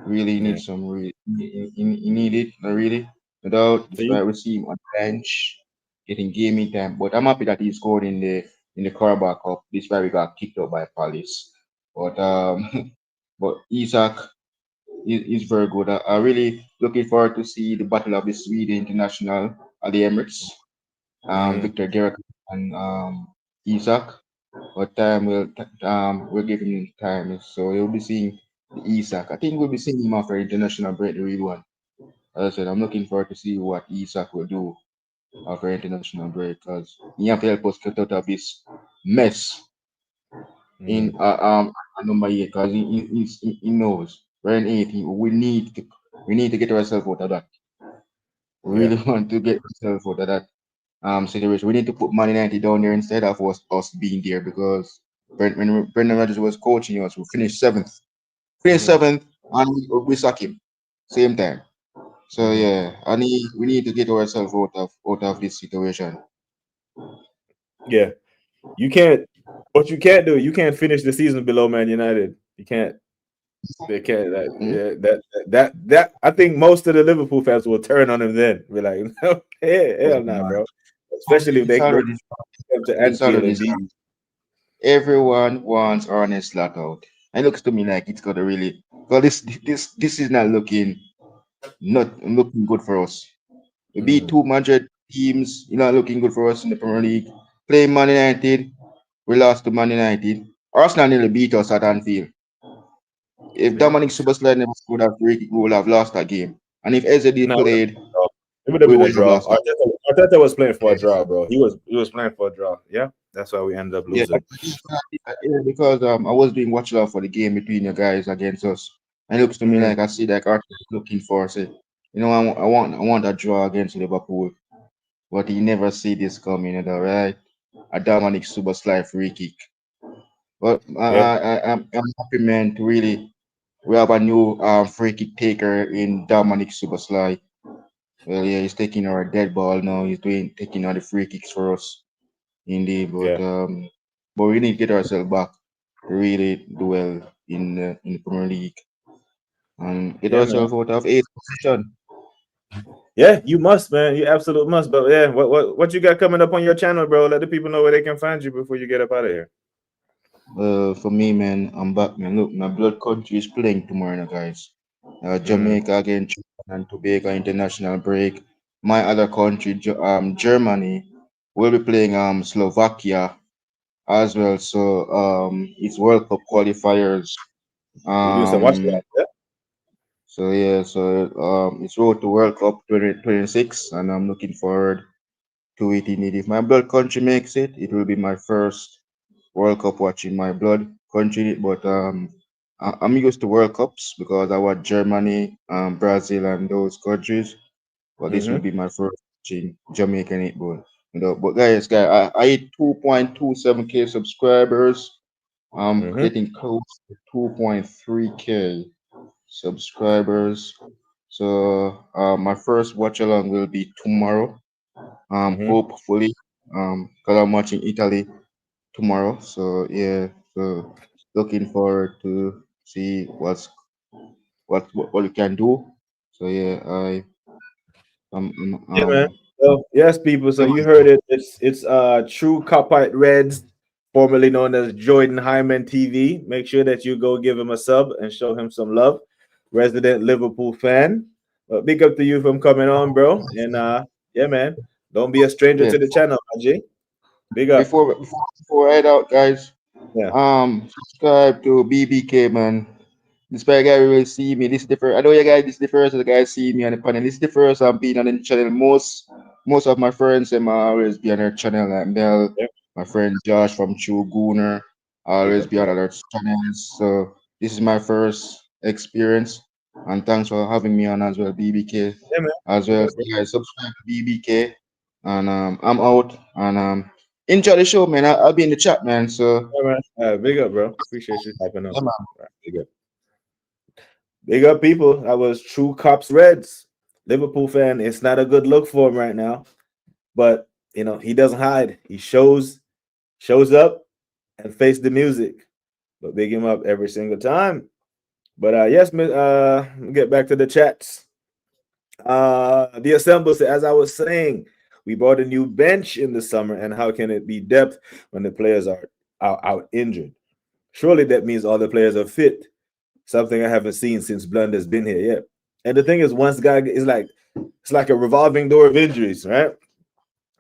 [SPEAKER 9] Really
[SPEAKER 1] Yeah.
[SPEAKER 9] needs some, really, he need it, not really. Without,
[SPEAKER 1] So
[SPEAKER 9] despite we see him on the bench, getting gaming time, but I'm happy that he scored in the Carabao Cup, despite we got kicked out by Palace. But but Isaac is very good. I really looking forward to see the battle of the Sweden International at the Emirates. Victor Gerard and Isaac. But time will give him time, so you'll be seeing the Isaac. I think we'll be seeing him after international break, the real one. As I said, I'm looking forward to see what Isaac will do after international break because he have to help us get out of this mess in number 8 because he knows we're in 18. We need to get ourselves out of that. We
[SPEAKER 1] yeah,
[SPEAKER 9] really want to get ourselves out of that situation. We need to put Man United down there instead of us being there because when Brendan Rodgers was coaching us, we finished seventh. Finished seventh and we sack him same time. So yeah, we need to get ourselves out of this situation.
[SPEAKER 1] yeah. You can't. What you can't do, you can't finish the season below Man United. You can't. They can't.
[SPEAKER 9] Mhm.
[SPEAKER 1] That. I think most of the Liverpool fans will turn on him then. Be like, hell nah,
[SPEAKER 9] Man,
[SPEAKER 1] bro. Especially if
[SPEAKER 9] it's
[SPEAKER 1] they go
[SPEAKER 9] already
[SPEAKER 1] to
[SPEAKER 9] it's
[SPEAKER 1] Anfield
[SPEAKER 9] already
[SPEAKER 1] and beat.
[SPEAKER 9] everyone wants Ernest Slot out. It looks to me like it's gonna really well this is not looking good for us. We beat 200 teams, not looking good for us in the Premier League. Playing Man United, we lost to Man United. Arsenal nearly beat us at Anfield. If
[SPEAKER 1] Yeah.
[SPEAKER 9] Dominic Soboslai never scored that free kick, we would have lost that game. And if Ezedi
[SPEAKER 1] No,
[SPEAKER 9] played,
[SPEAKER 1] it would have
[SPEAKER 9] we
[SPEAKER 1] been a
[SPEAKER 9] would have
[SPEAKER 1] draw.
[SPEAKER 9] lost that.
[SPEAKER 1] Arteta was playing for a draw, bro. He was playing for a draw. Yeah, that's why we ended up
[SPEAKER 9] Yeah,
[SPEAKER 1] losing.
[SPEAKER 9] yeah, because I was doing watch love for the game between you guys against us. And it looks to me like I see that Arteta is looking for say, I want a draw against Liverpool. But he never see this coming, right? A Dominic Soboslai free kick. But
[SPEAKER 1] Yeah,
[SPEAKER 9] I'm happy, man, to really we have a new free kick taker in Dominic Soboslai. Well, yeah, he's taking our dead ball now. He's taking all the free kicks for us, indeed.
[SPEAKER 1] yeah,
[SPEAKER 9] But we need to get ourselves back to really do well in the Premier League and get
[SPEAKER 1] yeah, man.
[SPEAKER 9] ourselves out of eighth position.
[SPEAKER 1] Yeah, you must, man. You absolutely must. But yeah, what you got coming up on your channel, bro? Let the people know where they can find you before you get up out of here.
[SPEAKER 9] For me, man, I'm back, man. Look, my blood country is playing tomorrow, now, guys.
[SPEAKER 1] Mm,
[SPEAKER 9] Jamaica against Trinidad and Tobago international break. My other country, Germany, will be playing Slovakia as well. So it's World Cup qualifiers.
[SPEAKER 1] you do some watch
[SPEAKER 9] Um,
[SPEAKER 1] that. Yeah.
[SPEAKER 9] so yeah, so it's Road to World Cup 2026, and I'm looking forward to it. Indeed, if my blood country makes it, it will be my first World Cup watching my blood country. But I'm used to World Cups because I watch Germany, Brazil, and those countries. But this will
[SPEAKER 1] Mm-hmm.
[SPEAKER 9] be my first watching Jamaican netball. But guys, I hit 2.27K subscribers. I'm
[SPEAKER 1] Mm-hmm.
[SPEAKER 9] getting close to 2.3K subscribers. So my first watch along will be tomorrow.
[SPEAKER 1] Mm-hmm.
[SPEAKER 9] Hopefully, because I'm watching Italy tomorrow. So yeah, so looking forward to see what we can do. So yeah,
[SPEAKER 1] Yeah, man. So yes, people. So
[SPEAKER 9] yeah,
[SPEAKER 1] you heard it. It's True Copite Reds, formerly known as Jordan Hyman TV. Make sure that you go give him a sub and show him some love. Resident Liverpool fan. But big up to you from coming on, bro. And yeah, man. Don't be a stranger
[SPEAKER 9] yeah.
[SPEAKER 1] to the channel, Aj. Big up.
[SPEAKER 9] Before I head out, guys,
[SPEAKER 1] Yeah.
[SPEAKER 9] subscribe to BBK, man. This guy really see me. This is the first. I know you guys. This is the first the guys see me on the panel. This is the first I'm being on the channel. Most of my friends them always be on their channel. Like Mel,
[SPEAKER 1] Yep.
[SPEAKER 9] my friend Josh from True Gooner,
[SPEAKER 1] Big
[SPEAKER 9] always
[SPEAKER 1] up,
[SPEAKER 9] be on
[SPEAKER 1] bro.
[SPEAKER 9] other channels. So this is my first experience, and thanks for having me on as well, BBK.
[SPEAKER 1] Yeah, man.
[SPEAKER 9] As
[SPEAKER 1] Big
[SPEAKER 9] well,
[SPEAKER 1] up,
[SPEAKER 9] so
[SPEAKER 1] bro.
[SPEAKER 9] guys, subscribe to BBK, and I'm out, and enjoy the show, man. I'll be in the chat, man. So
[SPEAKER 1] All right. Big up, bro. Appreciate you typing up.
[SPEAKER 9] yeah, man.
[SPEAKER 1] All right, big up. Big up, people. That was True Cops Reds. Liverpool fan. It's not a good look for him right now. But you know, he doesn't hide. He shows up and face the music. But big him up every single time. But yes, get back to the chats. The assemble said, as I was saying, we bought a new bench in the summer, and how can it be depth when the players are out injured? Surely that means all the players are fit. Something I haven't seen since Blunder's been here yet. And the thing is, once guy is like, it's like a revolving door of injuries, right?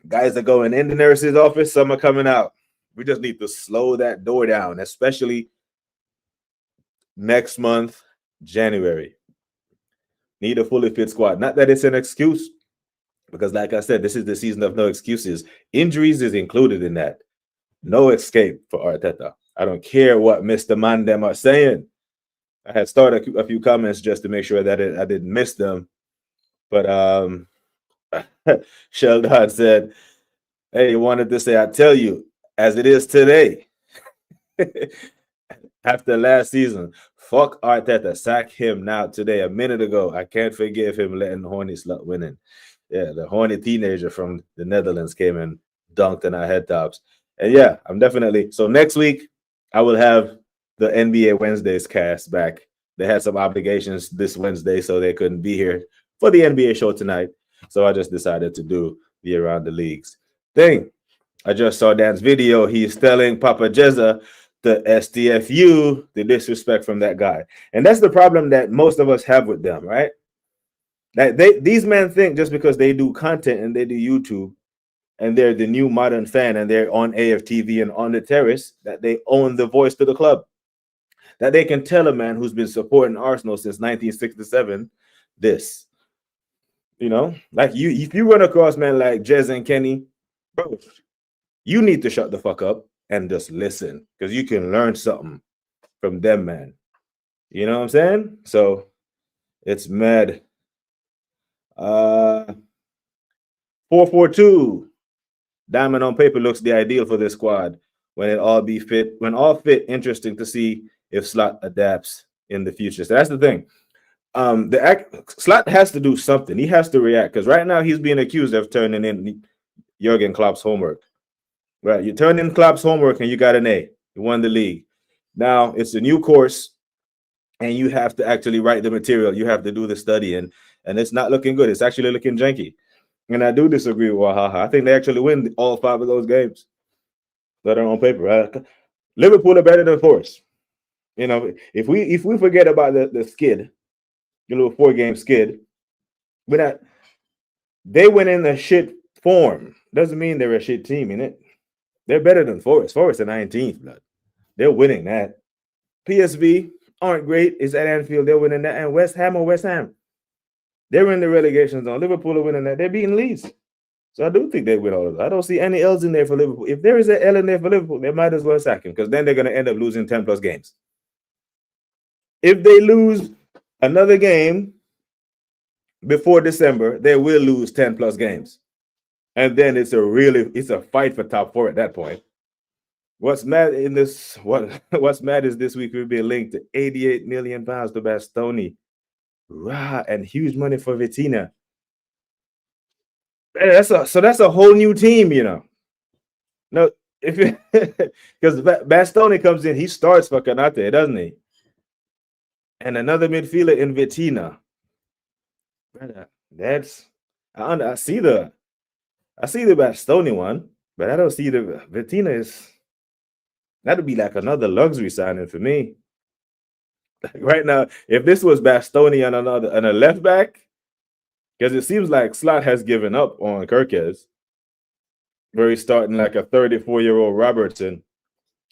[SPEAKER 1] Guys are going in the nurse's office, some are coming out. We just need to slow that door down, especially next month, January. Need a fully fit squad. Not that it's an excuse, because like I said, this is the season of no excuses. Injuries is included in that. No escape for Arteta. I don't care what Mr. Mandem are saying. I had started a few comments just to make sure that I didn't miss them. But Sheldon said, hey, he wanted to say, I tell you, as it is today, after last season, fuck Arteta, sack him now today. A minute ago, I can't forgive him letting Horny Slut winning. Yeah, the horny teenager from the Netherlands came and dunked in our head tops. And yeah, I'm definitely, so next week, I will have the NBA Wednesdays cast back. They had some obligations this Wednesday, so they couldn't be here for the NBA show tonight. So I just decided to do the Around the Leagues thing. I just saw Dan's video. He's telling Papa Jezza the STFU, the disrespect from that guy. And that's the problem that most of us have with them, right? That these men think just because they do content and they do YouTube and they're the new modern fan and they're on AFTV and on the terrace, that they own the voice to the club. That they can tell a man who's been supporting Arsenal since 1967 this. You know, like you, if you run across men like Jez and Kenny, bro, you need to shut the fuck up and just listen, because you can learn something from them, man. You know what I'm saying? So it's mad. 442. Diamond on paper looks the ideal for this squad when it all be fit. When all fit, interesting to see if Slot adapts in the future. So that's the thing. Slot has to do something. He has to react, because right now he's being accused of turning in Jurgen Klopp's homework. Right, you turn in Klopp's homework and you got an A. You won the league. Now it's a new course, and you have to actually write the material. You have to do the study, and it's not looking good. It's actually looking janky. And I do disagree with Wahaha. I think they actually win all 5 of those games that are on paper. Right? Liverpool are better than Forest. You know, if we forget about the skid, your little 4-game skid, but they went in a shit form. Doesn't mean they're a shit team, innit? They're better than Forest. Forest are 19th, blood. They're winning that. PSV aren't great. It's at Anfield. They're winning that. And West Ham. They're in the relegation zone. Liverpool are winning that. They're beating Leeds. So I do think they win all of that. I don't see any L's in there for Liverpool. If there is an L in there for Liverpool, they might as well sack him, because then they're going to end up losing 10 plus games. If they lose another game before December, they will lose 10 plus games. And then it's a fight for top 4 at that point. What's mad is this week we've been linked to 88 million pounds to Bastoni. Rah, and huge money for Vitina. That's a whole new team, you know. No, if because Bastoni comes in, he starts for Kanate, doesn't he? And another midfielder in Vitina. That's I see the Bastoni one, but I don't see the Vitina is. That'd be like another luxury signing for me. Right now, if this was Bastoni and a left back, because it seems like Slot has given up on Kirkes, where he's starting like a 34-year-old Robertson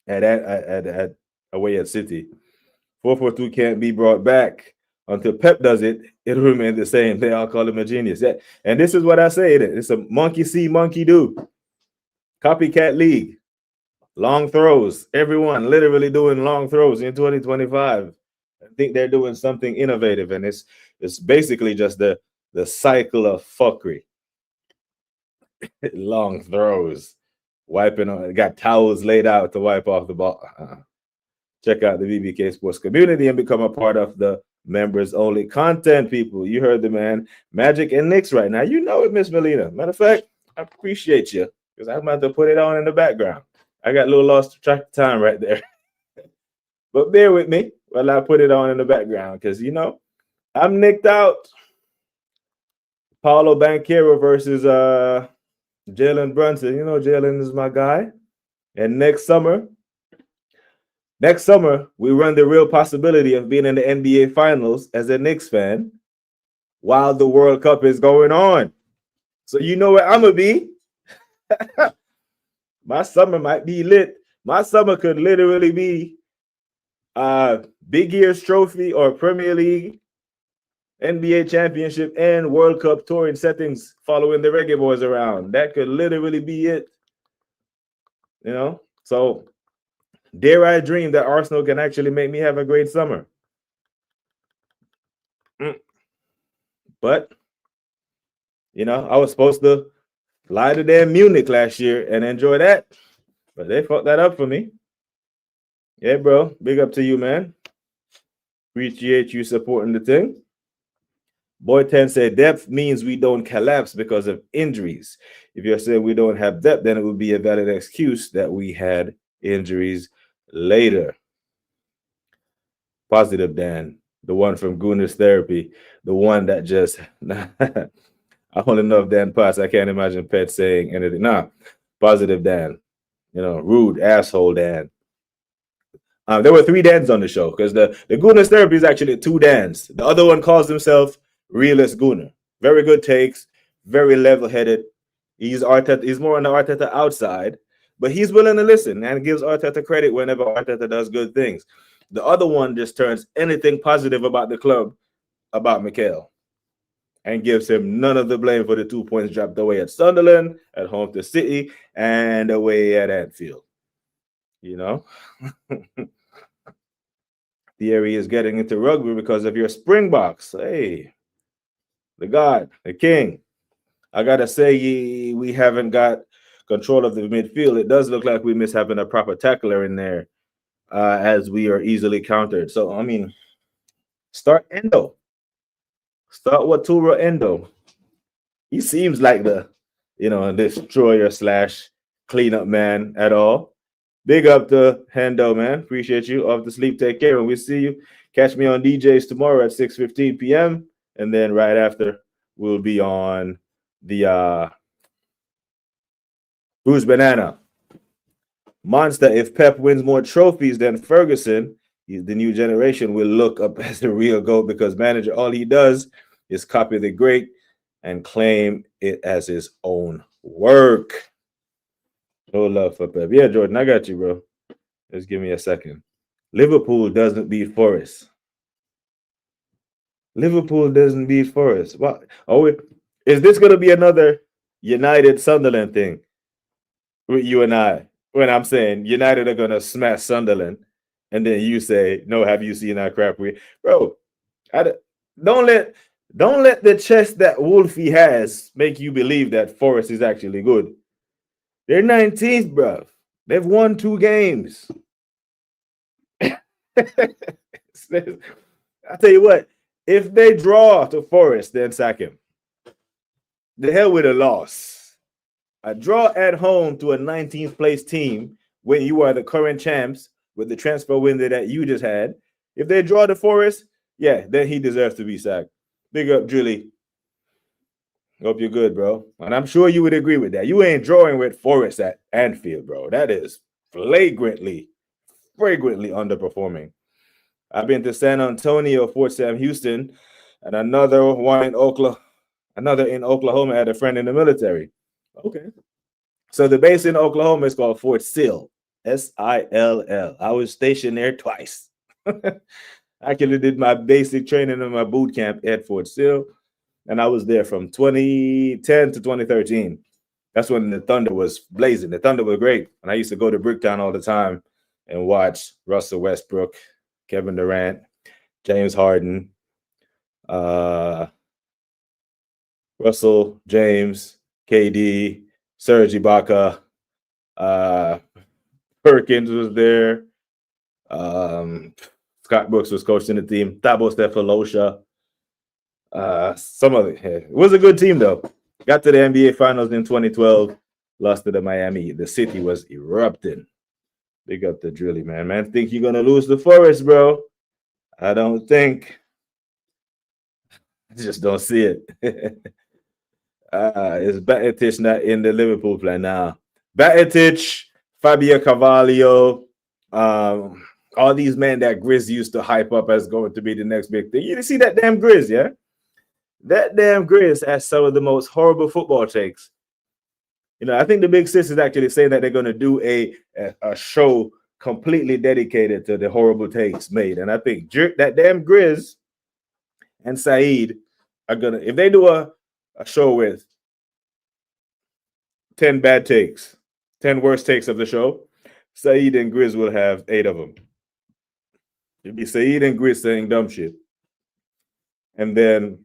[SPEAKER 1] at away at City. 442 can't be brought back until Pep does it. It'll remain the same. They all call him a genius. Yeah. And this is what I say. It's a monkey see, monkey do. Copycat league. Long throws. Everyone literally doing long throws in 2025. I think they're doing something innovative, and it's basically just the cycle of fuckery. Long throws. wiping on. Got towels laid out to wipe off the ball. Check out the BBK Sports community and become a part of the members only content, people. You heard the man, Magic and Knicks right now. You know it, Miss Melina. Matter of fact, I appreciate you because I'm about to put it on in the background. I got a little lost track of time right there. But bear with me while I put it on in the background because, you know, I'm nicked out. Paolo Banchero versus Jalen Brunson. You know, Jalen is my guy. And next summer, we run the real possibility of being in the NBA Finals as a Knicks fan while the World Cup is going on. So you know where I'm going to be. My summer might be lit. My summer could literally be Big Ears Trophy or Premier League, NBA Championship, and World Cup touring settings following the Reggae Boys around. That could literally be it. You know? So dare I dream that Arsenal can actually make me have a great summer. But, you know, I was supposed to fly to damn Munich last year and enjoy that. But they fucked that up for me. Yeah, bro. Big up to you, man. Appreciate you supporting the thing. Boy 10 said depth means we don't collapse because of injuries. If you're saying we don't have depth, then it would be a valid excuse that we had injuries later. Positive Dan, the one from Gooners Therapy, the one that just I only know if Dan Potts. I can't imagine Pet saying anything. Nah, positive Dan, you know, rude asshole Dan. There were 3 Dans on the show because the Gooners Therapy is actually 2 Dans. The other one calls himself Realist Gooner. Very good takes, very level-headed. He's Arteta. He's more on the Arteta outside, but he's willing to listen and gives Arteta credit whenever Arteta does good things. The other one just turns anything positive about the club about Mikel and gives him none of the blame for the 2 points dropped away at Sunderland, at home to City, and away at Anfield. You know? Thierry is getting into rugby because of your Springboks. Hey, the God, the King. I got to say, we haven't got control of the midfield. It does look like we miss having a proper tackler in there as we are easily countered. So, I mean, start Endo. Start Waturo Endo. He seems like the, you know, destroyer / cleanup man at all. Big up to Hendo, man. Appreciate you. Off to sleep. Take care. And we'll see you. Catch me on DJs tomorrow at 6:15 p.m. And then right after, we'll be on the Bruce Banana. Monster, if Pep wins more trophies than Ferguson, the new generation will look up as the real GOAT because manager, all he does is copy the great and claim it as his own work. No love for Pep. Yeah, Jordan, I got you, bro. Just give me a second. Liverpool doesn't beat Forest. Liverpool doesn't beat Forest. What? Oh, is this going to be another United Sunderland thing with you and I? When I'm saying United are going to smash Sunderland, and then you say, "No, have you seen that crap?" Bro, don't let the chest that Wolfie has make you believe that Forest is actually good. They're 19th, bro. They've won 2 games. I tell you what, if they draw to Forest, then sack him. The hell with a loss. A draw at home to a 19th place team when you are the current champs with the transfer window that you just had. If they draw to Forest, yeah, then he deserves to be sacked. Big up, Julie. Hope you're good, bro. And I'm sure you would agree with that. You ain't drawing with Forest at Anfield, bro. That is flagrantly underperforming. I've been to San Antonio, Fort Sam Houston, and another in Oklahoma. I had a friend in the military. Okay. So the base in Oklahoma is called Fort Sill. S-I-L-L. I was stationed there twice. I actually did my basic training in my boot camp at Fort Sill. And I was there from 2010 to 2013. That's when the Thunder was blazing. The Thunder was great. And I used to go to Bricktown all the time and watch Russell Westbrook, Kevin Durant, James Harden, Russell, James, KD, Serge Ibaka, Perkins was there. Scott Brooks was coaching the team. Thabo Stefalosha. Some of it was a good team though. Got to the NBA Finals in 2012. Lost to the Miami. The city was erupting. Big up the Drilly, man. Man, think you're gonna lose the Forest, bro? I don't think. I just don't see it. Is Batetic not in the Liverpool plan now? Batetic, Fabio Carvalho, all these men that Grizz used to hype up as going to be the next big thing. You see that damn Grizz, yeah? That damn Grizz has some of the most horrible football takes. You know, I think the Big Sis is actually saying that they're going to do a show completely dedicated to the horrible takes made. And I think that damn Grizz and Saeed are going to, if they do a show with 10 bad takes, 10 worst takes of the show, Saeed and Grizz will have 8 of them. It'll be Saeed and Grizz saying dumb shit. And then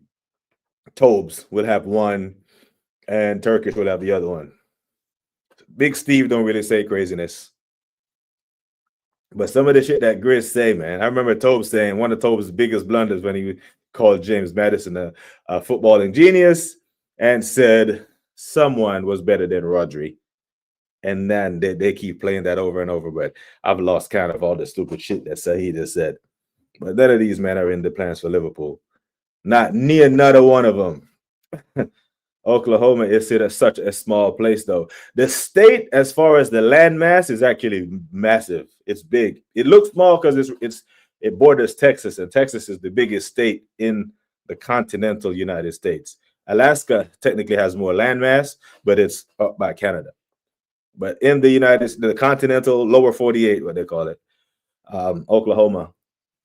[SPEAKER 1] Tobes will have 1 and Turkish will have the other one. Big Steve don't really say craziness. But some of the shit that Grizz say, man, I remember Tobes saying one of Tobes' biggest blunders when he called James Madison a footballing genius and said someone was better than Rodri. And then they keep playing that over and over. But I've lost count of all the stupid shit that Saeed has said. But none of these men are in the plans for Liverpool. Not near another one of them. Oklahoma is such a small place, though. The state, as far as the land mass, is actually massive. It's big. It looks small because it borders Texas, and Texas is the biggest state in the continental United States. Alaska technically has more land mass, but it's up by Canada. But in the continental lower 48, what they call it, Oklahoma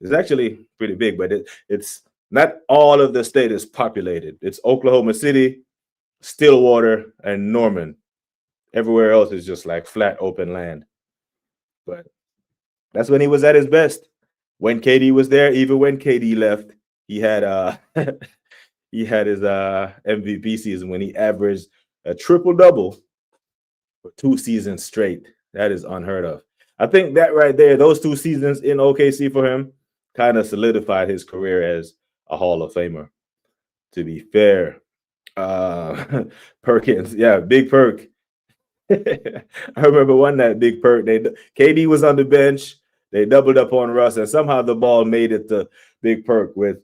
[SPEAKER 1] is actually pretty big, but it's not all of the state is populated. It's Oklahoma City, Stillwater, and Norman. Everywhere else is just like flat open land. But that's when he was at his best. When KD was there, even when KD left, he had his MVP season when he averaged a triple-double for 2 seasons straight. That is unheard of. I think that right there, those 2 seasons in OKC for him kind of solidified his career as a Hall of Famer, to be fair. Perkins, yeah, Big Perk. I remember one night, Big Perk, KD was on the bench, they doubled up on Russ, and somehow the ball made it to Big Perk with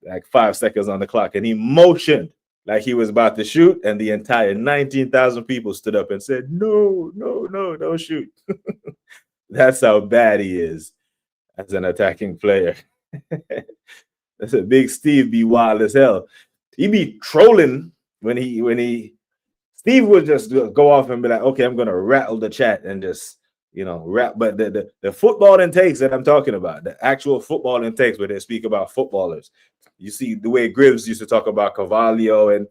[SPEAKER 1] like 5 seconds on the clock, and he motioned like he was about to shoot, and the entire 19,000 people stood up and said, no, don't shoot. That's how bad he is as an attacking player. That's a Big Steve be wild as hell. He be trolling when Steve would just go off and be like, okay, I'm gonna rattle the chat and just rap. But the football intakes that I'm talking about, the actual football intakes where they speak about footballers. You see the way Gribbs used to talk about Carvalho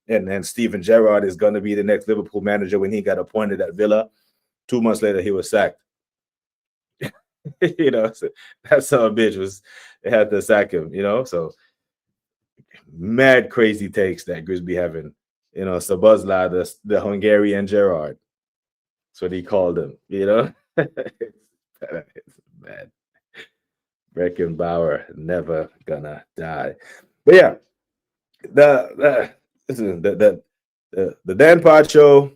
[SPEAKER 1] and Steven Gerrard is gonna be the next Liverpool manager when he got appointed at Villa. 2 months later, he was sacked. So that son of a bitch they had to sack him, so mad crazy takes that Grizz be having. Sabuzla, the Hungarian Gerrard. That's what he called him, It's bad. Beckenbauer never gonna die. But yeah, the Dan Pod show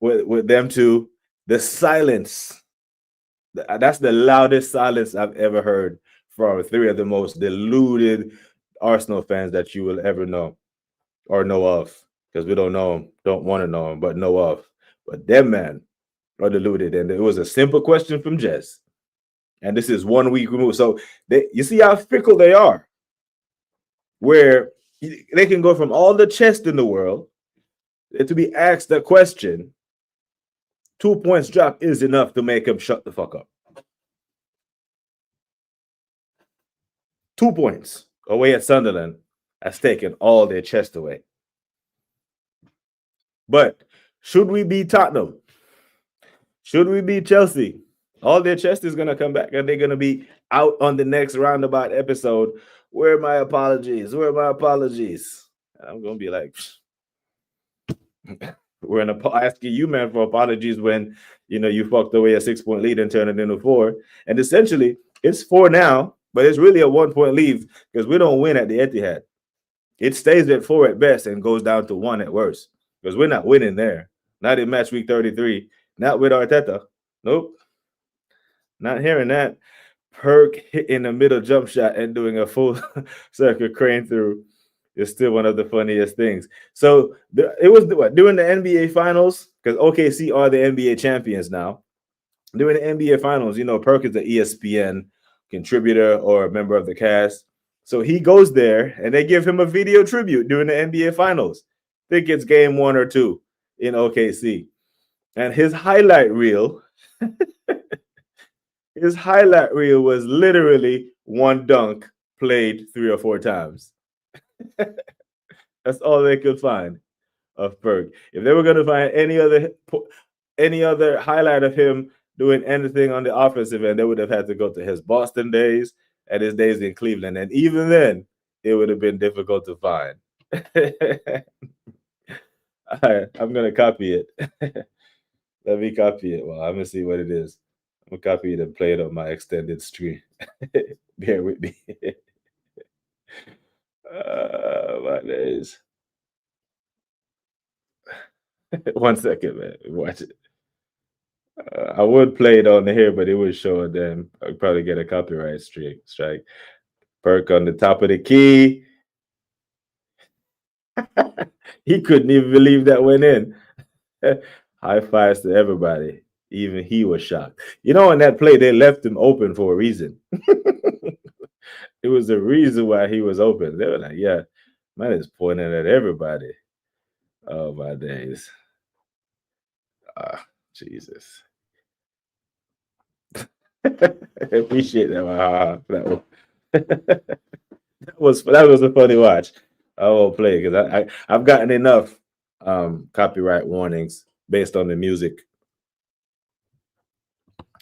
[SPEAKER 1] with them two, the silence. That's the loudest silence I've ever heard from 3 of the most deluded Arsenal fans that you will ever know or know of, because we don't know them, don't want to know them, but know of. But them, man, are deluded. And it was a simple question from Jess. And this is 1 week removed. So you see how fickle they are, where they can go from all the chest in the world to be asked a question. 2 points drop is enough to make him shut the fuck up. 2 points away at Sunderland has taken all their chest away. But should we beat Tottenham? Should we beat Chelsea? All their chest is going to come back and they're going to be out on the next roundabout episode. Where are my apologies? Where are my apologies? I'm going to be like, We're asking you, man, for apologies when you fucked away a 6-point lead and turned it into 4. And essentially, it's 4 now, but it's really a 1-point lead because we don't win at the Etihad. It stays at 4 at best and goes down to 1 at worst because we're not winning there. Not in match week 33. Not with Arteta. Nope. Not hearing that. Perk hitting the middle jump shot and doing a full circle crane through is still one of the funniest things. So it was during the NBA Finals, because OKC are the NBA champions now. During the NBA Finals, Perk is an ESPN contributor or a member of the cast. So he goes there and they give him a video tribute during the NBA Finals. I think it's game 1 or 2 in OKC. And his highlight reel, was literally one dunk played 3 or 4 times. That's all they could find of Perk. If they were going to find any other highlight of him doing anything on the offensive end, they would have had to go to his Boston days and his days in Cleveland. And even then, it would have been difficult to find. All right, I'm going to copy it. Let me copy it. Well, I'm going to see what it is. I'm going to copy it and play it on my extended stream. Bear with me. My days. 1 second, man. Watch it. I would play it on here, but it would show them. I'd probably get a copyright strike. Perk on the top of the key. He couldn't even believe that went in. High fives to everybody. Even he was shocked. In that play, they left him open for a reason. It was the reason why he was open. They were like, yeah, man is pointing at everybody. Oh, my days. Jesus. I appreciate that. That was a funny watch. I won't play because I've gotten enough copyright warnings based on the music.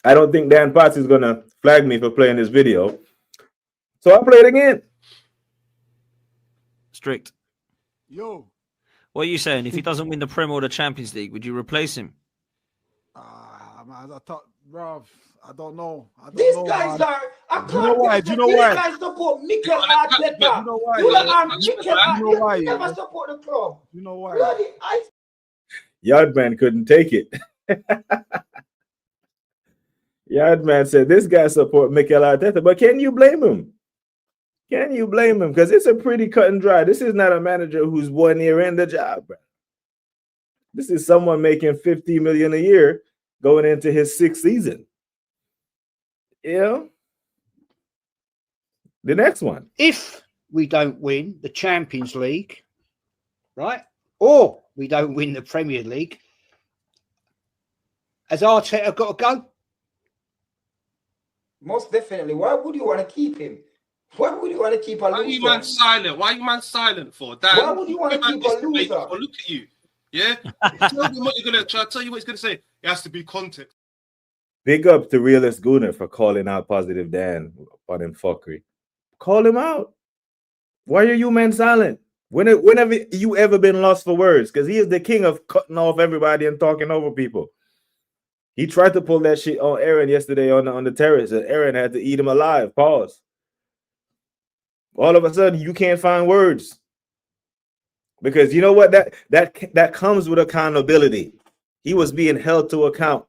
[SPEAKER 1] I don't think Dan Potts is gonna flag me for playing this video, so I'll play it again.
[SPEAKER 7] Strict.
[SPEAKER 8] Yo.
[SPEAKER 7] What are you saying? If he doesn't win the Premier or the Champions League, would you replace him?
[SPEAKER 8] Man, I thought, Rob, I don't know.
[SPEAKER 5] These guys are. I
[SPEAKER 8] Do you know why?
[SPEAKER 5] These guys support Mikel Arteta.
[SPEAKER 8] You know why?
[SPEAKER 5] You are Mikel Arteta. You never
[SPEAKER 8] yeah.
[SPEAKER 5] support the club.
[SPEAKER 8] You know why?
[SPEAKER 5] Bloody,
[SPEAKER 1] Yardman couldn't take it. Yardman said, this guy support Mikel Arteta, but can you blame him? Can you blame him? Because it's a pretty cut and dry. This is not a manager who's 1 year in the job, bro. This is someone making $50 million a year going into his 6th season. The next one.
[SPEAKER 4] If we don't win the Champions League, right, or we don't win the Premier League, has Arteta got to go?
[SPEAKER 5] most definitely. Why would you want to keep him? Why would you want to keep a loser?
[SPEAKER 6] Why are you man silent? Why are you man silent for? Dan,
[SPEAKER 5] Why would you want to keep a loser?
[SPEAKER 6] Look at you. Yeah? Tell me what you're going to try. Tell you what he's going to say. It has to be context.
[SPEAKER 1] Big up to Realist Gooner for calling out Positive Dan on him fuckery. Call him out. Why are you men silent? Whenever you ever been lost for words? Because he is the king of cutting off everybody and talking over people. He tried to pull that shit on Aaron yesterday on the terrace, and Aaron had to eat him alive. Pause. All of a sudden, you can't find words. Because you know what? That comes with accountability. He was being held to account.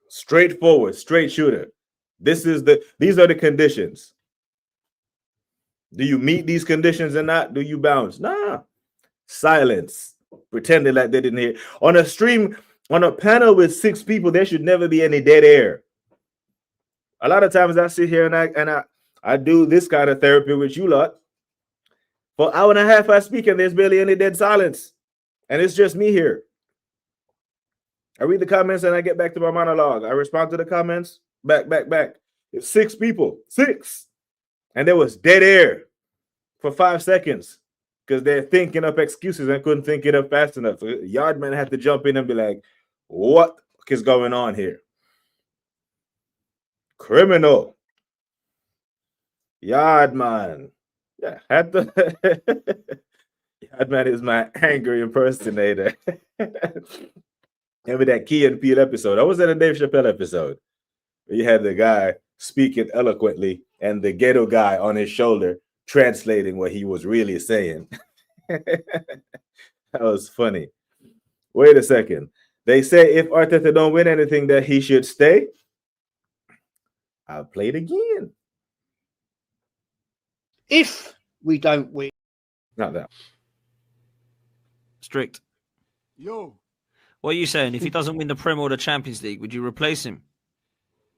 [SPEAKER 1] Straightforward, straight shooter. These are the conditions. Do you meet these conditions or not? Do you bounce? Nah. Silence. Pretending like they didn't hear. On a stream, on a panel with 6 people, there should never be any dead air. A lot of times I sit here and I do this kind of therapy with you lot. For an hour and a half I speak and there's barely any dead silence. And it's just me here. I read the comments and I get back to my monologue. I respond to the comments. Back. It's 6 people. 6. And there was dead air for 5 seconds because they're thinking up excuses and couldn't think it up fast enough. So Yardman had to jump in and be like, what is going on here? Criminal. Yardman. Yeah, That man is my angry impersonator. Remember that Key and Peele episode? I was at a Dave Chappelle episode. You had the guy speaking eloquently and the ghetto guy on his shoulder translating what he was really saying. That was funny. Wait a second. They say if Arteta don't win anything that he should stay. I'll play it again.
[SPEAKER 4] If we don't win.
[SPEAKER 1] Not that.
[SPEAKER 7] Strict.
[SPEAKER 8] Yo.
[SPEAKER 7] What are you saying? If he doesn't win the Prem or the Champions League, would you replace him?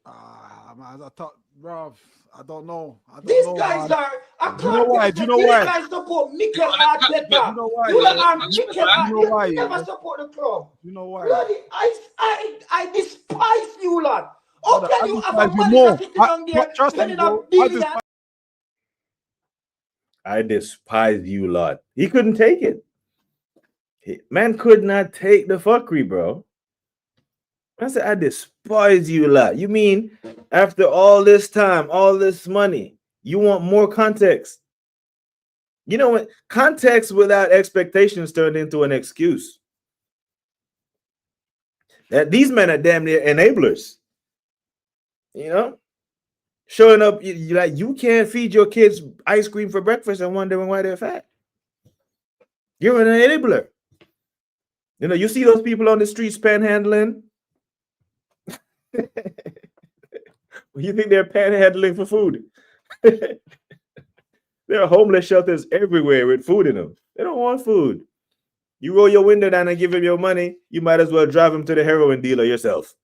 [SPEAKER 8] I thought, Rob, I don't know.
[SPEAKER 5] These guys are. I
[SPEAKER 8] Do you know why?
[SPEAKER 5] can't.
[SPEAKER 8] Do you know
[SPEAKER 5] These
[SPEAKER 8] why?
[SPEAKER 5] guys support Mikel Arteta.
[SPEAKER 8] You know why?
[SPEAKER 5] You are
[SPEAKER 8] You
[SPEAKER 5] Mikel
[SPEAKER 8] know why?
[SPEAKER 5] Arteta. Never support the club.
[SPEAKER 8] You know why?
[SPEAKER 5] Bloody, I despise you, lad. How
[SPEAKER 8] Brother,
[SPEAKER 5] can
[SPEAKER 8] I
[SPEAKER 5] you have
[SPEAKER 8] despise
[SPEAKER 5] a
[SPEAKER 8] you
[SPEAKER 5] man
[SPEAKER 8] more.
[SPEAKER 5] sitting down there
[SPEAKER 8] Trust me,
[SPEAKER 5] spending
[SPEAKER 8] bro.
[SPEAKER 5] a billion?
[SPEAKER 1] I despise you, Lord. He couldn't take it. Man could not take the fuckery, bro. I said, I despise you, lot. You mean after all this time, all this money, you want more context? You know what? Context without expectations turned into an excuse. That these men are damn near enablers. You know, showing up, you like you can't feed your kids ice cream for breakfast and wondering why they're fat. You're an enabler. You know, you see those people on the streets panhandling. You think they're panhandling for food? There are homeless shelters everywhere with food in them. They don't want food. You roll your window down and give them your money, you might as well drive them to the heroin dealer yourself.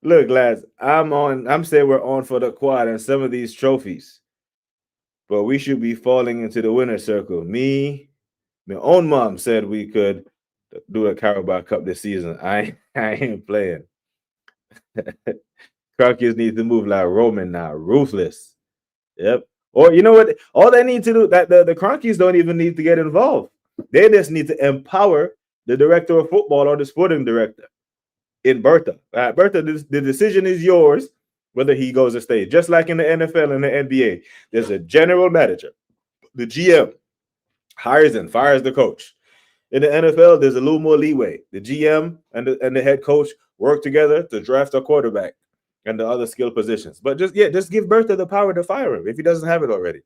[SPEAKER 1] Look, lads, I'm saying we're on for the quad and some of these trophies. But we should be falling into the winner's circle. My own mom said we could do a Carabao Cup this season. I ain't playing. Cronkies need to move like Roman now, ruthless. Yep. Or you know what? All they need to do, that the Cronkies don't even need to get involved. They just need to empower the director of football or the sporting director in Bertha. Bertha, the decision is yours whether he goes or stays. Just like in the NFL and the NBA, there's a general manager. The GM hires and fires the coach. In the NFL, there's a little more leeway. The GM and the head coach work together to draft a quarterback and the other skill positions. But just give Bertha the power to fire him if he doesn't have it already.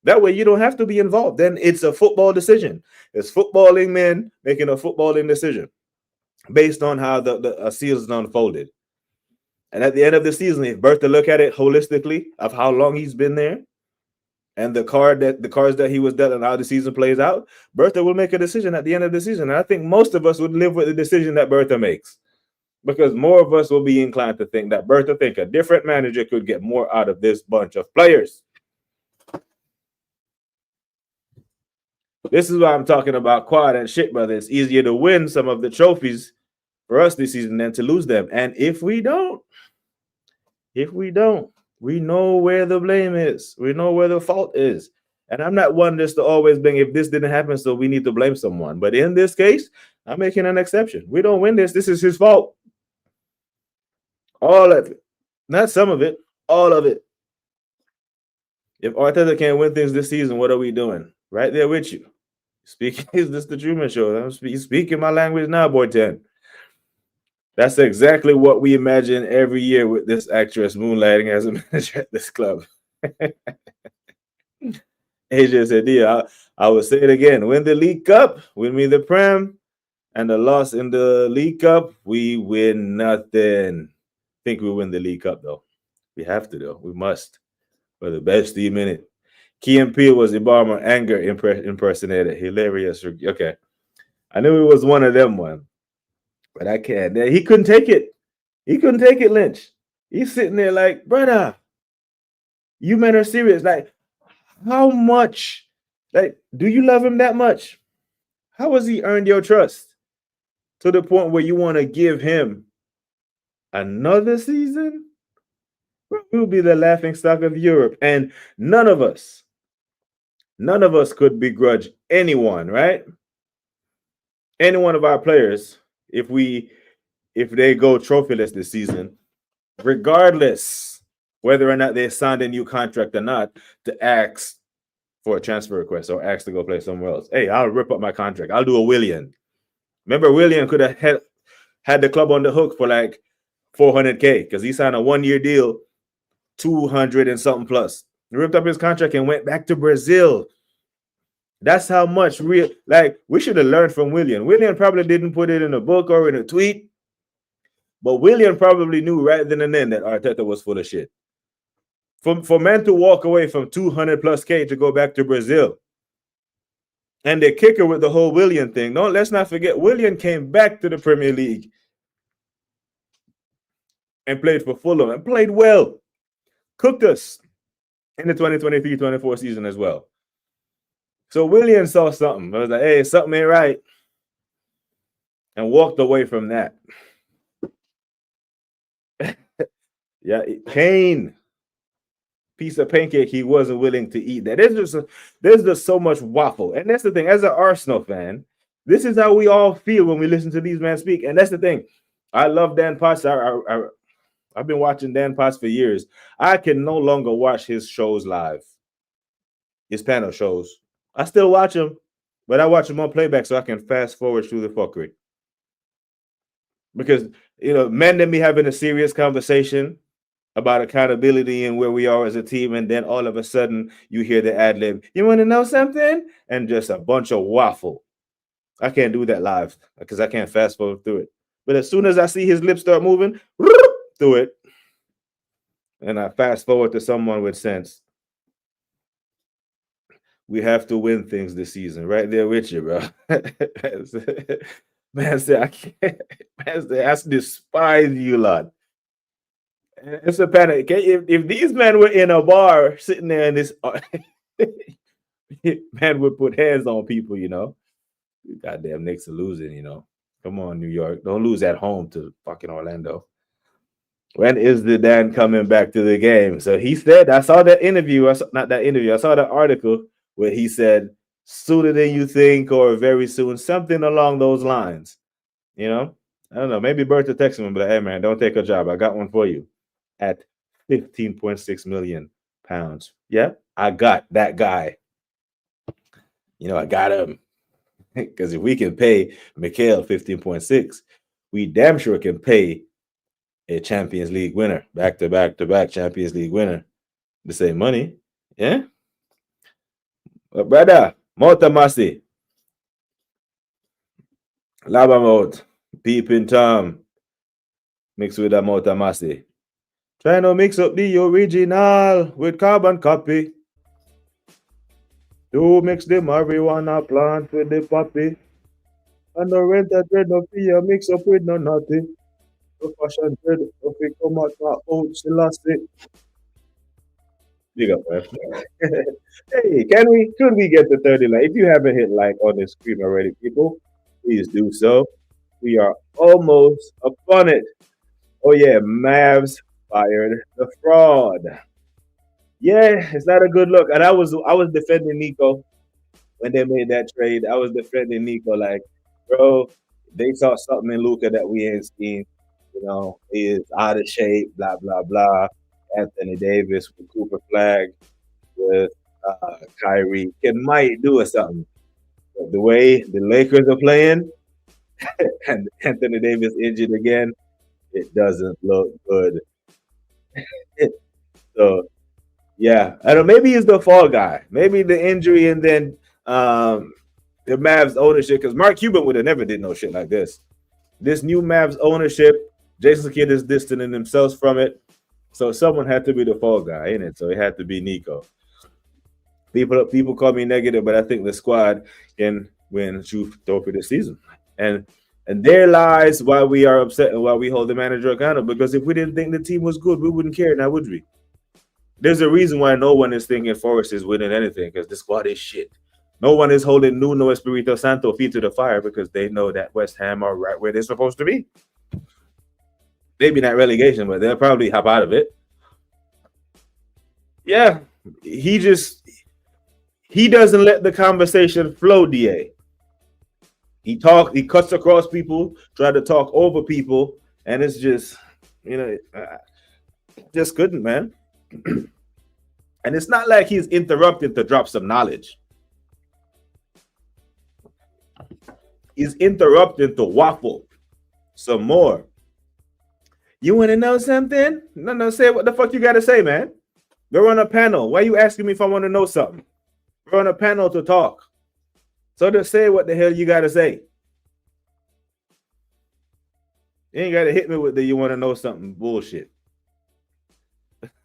[SPEAKER 1] That way you don't have to be involved. Then it's a football decision. It's footballing men making a footballing decision based on how the season unfolded. And at the end of the season, if Bertha look at it holistically of how long he's been there and the cards that he was dealt and how the season plays out, Bertha will make a decision at the end of the season. And I think most of us would live with the decision that Bertha makes, because more of us will be inclined to think that Bertha think a different manager could get more out of this bunch of players. This is why I'm talking about quad and shit, brother. It's easier to win some of the trophies for us this season than to lose them. And if we don't, we know where the blame is. We know where the fault is. And I'm not one just to always bring, if this didn't happen, so we need to blame someone. But in this case, I'm making an exception. We don't win this. This is his fault. All of it. Not some of it. All of it. If Arteta can't win things this season, what are we doing? Right there with you. Speaking, is this the Truman Show? I'm speaking my language now, boy 10. That's exactly what we imagine every year with this actress moonlighting as a manager at this club. AJ said, yeah, I will say it again. Win the League Cup, win me the Prem, and the loss in the League Cup, we win nothing. Think we win the League Cup, though. We have to, though. We must. For the best team in it. Key and Peele was Ibama anger impersonator. Hilarious. Okay. I knew it was one of them one. But I can't. He couldn't take it. He couldn't take it, Lynch. He's sitting there like, brother, you men are serious. Like, how much? Like, do you love him that much? How has he earned your trust to the point where you want to give him another season? We'll be the laughing stock of Europe. And none of us could begrudge anyone, right? Any one of our players, if they go trophyless this season, regardless whether or not they signed a new contract or not, to ask for a transfer request or ask to go play somewhere else. Hey, I'll rip up my contract. I'll do a Willian. Remember, Willian could have had the club on the hook for like $400K because he signed a 1-year deal, 200 and something plus. He ripped up his contract and went back to Brazil. That's how much we should have learned from Willian. Willian probably didn't put it in a book or in a tweet, but Willian probably knew right then and then that Arteta was full of shit. For men to walk away from 200 plus K to go back to Brazil. And the kicker with the whole Willian thing, no, let's not forget, Willian came back to the Premier League and played for Fulham and played well. Cooked us in the 2023-24 season as well. So Willian saw something. I was like, hey, something ain't right. And walked away from that. Yeah, pain. Piece of pancake he wasn't willing to eat that. There's just so much waffle. And that's the thing. As an Arsenal fan, this is how we all feel when we listen to these men speak. And that's the thing. I love Dan Potts. I've been watching Dan Potts for years. I can no longer watch his shows live. His panel shows. I still watch them, but I watch them on playback so I can fast forward through the fuckery. Because, men and me having a serious conversation about accountability and where we are as a team, and then all of a sudden you hear the ad lib. You want to know something? And just a bunch of waffle. I can't do that live because I can't fast forward through it. But as soon as I see his lips start moving, through it, and I fast forward to someone with sense. We have to win things this season, right there with you, bro. Man said, I can't. Man said, I despise you, lot. It's a panic. If these men were in a bar sitting there in this, man would put hands on people, Goddamn Knicks are losing, Come on, New York. Don't lose at home to fucking Orlando. When is the Dan coming back to the game? So he said, I saw that interview. I saw the article where he said, sooner than you think or very soon, something along those lines. I don't know. Maybe Bertha texted him, but hey, man, don't take a job. I got one for you at 15.6 million pounds. Yeah, I got that guy. I got him. Because if we can pay Mikel 15.6, we damn sure can pay a Champions League winner, back-to-back Champions League winner, the same money. Yeah? But brother, Motamasi, Labamot, Peeping Tom, mixed with a Motamasi. Trying to mix up the original with carbon copy. Do mix the marijuana plant with the poppy. And no rent that dread no fear mix up with no nothing. No fashion dread no fi come out my old Selassie. Big up, man. Hey, could we get to 30 like? If you haven't hit like on the screen already, people, please do so. We are almost upon it. Oh yeah, Mavs fired the fraud. Yeah, it's not a good look. And I was defending Nico when they made that trade. I was defending Nico like, bro, they saw something in Luka that we ain't seen. He is out of shape, blah, blah, blah. Anthony Davis with Cooper Flag, with Kyrie might do something. But the way the Lakers are playing and Anthony Davis injured again, it doesn't look good. So, yeah, I don't know. Maybe he's the fall guy. Maybe the injury and then the Mavs ownership, because Mark Cuban would have never did no shit like this. This new Mavs ownership, Jason Kidd is distancing themselves from it. So someone had to be the fall guy, innit? So it had to be Nico. People call me negative, but I think the squad can win Truth Trophy this season. And there lies why we are upset and why we hold the manager accountable. Because if we didn't think the team was good, we wouldn't care now, would we? There's a reason why no one is thinking Forest is winning anything, because the squad is shit. No one is holding Nuno Espirito Santo feet to the fire because they know that West Ham are right where they're supposed to be. Maybe not relegation, but they'll probably hop out of it. Yeah, he doesn't let the conversation flow, DA. He cuts across people, try to talk over people, and it's just, just couldn't, man. And it's not like he's interrupting to drop some knowledge. He's interrupting to waffle some more. You want to know something? No, say what the fuck you got to say, man. We're on a panel. Why are you asking me if I want to know something? We're on a panel to talk. So just say what the hell you got to say. You ain't got to hit me with the you want to know something bullshit.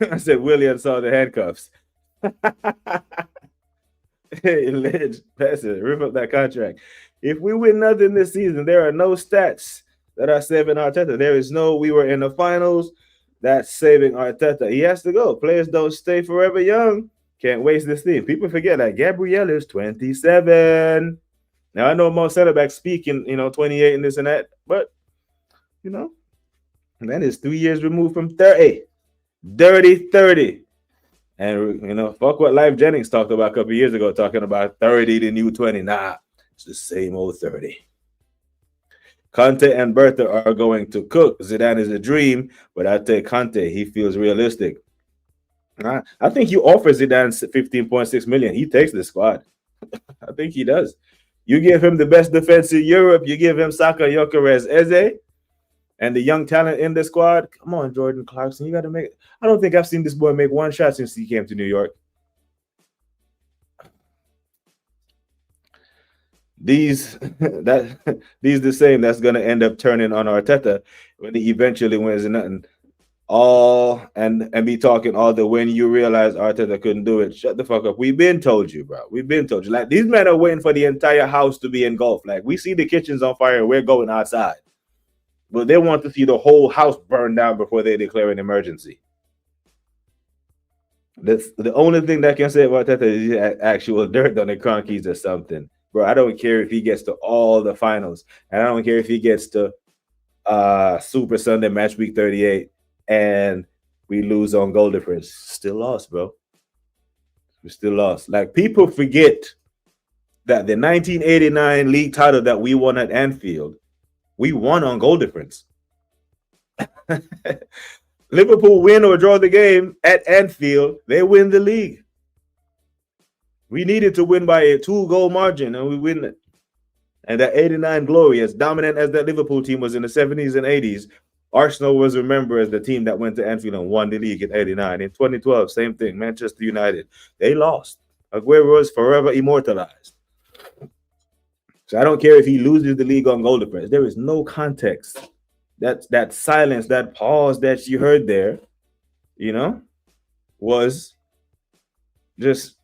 [SPEAKER 1] I said William saw the handcuffs. Hey, Ledge, pass it. Rip up that contract. If we win nothing this season, there are no stats that are saving Arteta. There is no we were in the finals. That's saving Arteta. He has to go. Players don't stay forever young. Can't waste this team. People forget that Gabriel is 27. Now, I know most center backs speaking, 28 and this and that, but, man is 3 years removed from 30. Dirty 30. And, fuck what Life Jennings talked about a couple years ago, talking about 30 the new 20. Nah, it's the same old 30. Conte and Bertha are going to cook. Zidane is a dream, but I take Conte. He feels realistic. I think you offer Zidane 15.6 million. He takes the squad. I think he does. You give him the best defense in Europe. You give him Saka, Gyökeres, Eze, and the young talent in the squad. Come on, Jordan Clarkson. You got to make it. I don't think I've seen this boy make one shot since he came to New York. These the same that's going to end up turning on Arteta when he eventually wins nothing. And be talking all the when you realize Arteta couldn't do it. Shut the fuck up. We've been told you, bro. We've been told you. Like, these men are waiting for the entire house to be engulfed. Like, we see the kitchen's on fire and we're going outside. But they want to see the whole house burn down before they declare an emergency. The only thing that can save Arteta is actual dirt on the cronkies or something. Bro, I don't care if he gets to all the finals. And I don't care if he gets to Super Sunday match week 38 and we lose on goal difference. Still lost, bro. We still lost. Like, people forget that the 1989 league title that we won at Anfield, we won on goal difference. Liverpool win or draw the game at Anfield, they win the league. We needed to win by a 2-goal margin, and we win it. And that 89 glory, as dominant as that Liverpool team was in the 70s and 80s, Arsenal was remembered as the team that went to Anfield and won the league in 89. In 2012, same thing, Manchester United. They lost. Aguero is forever immortalized. So I don't care if he loses the league on goal difference. There is no context. That silence, that pause that you heard there, was just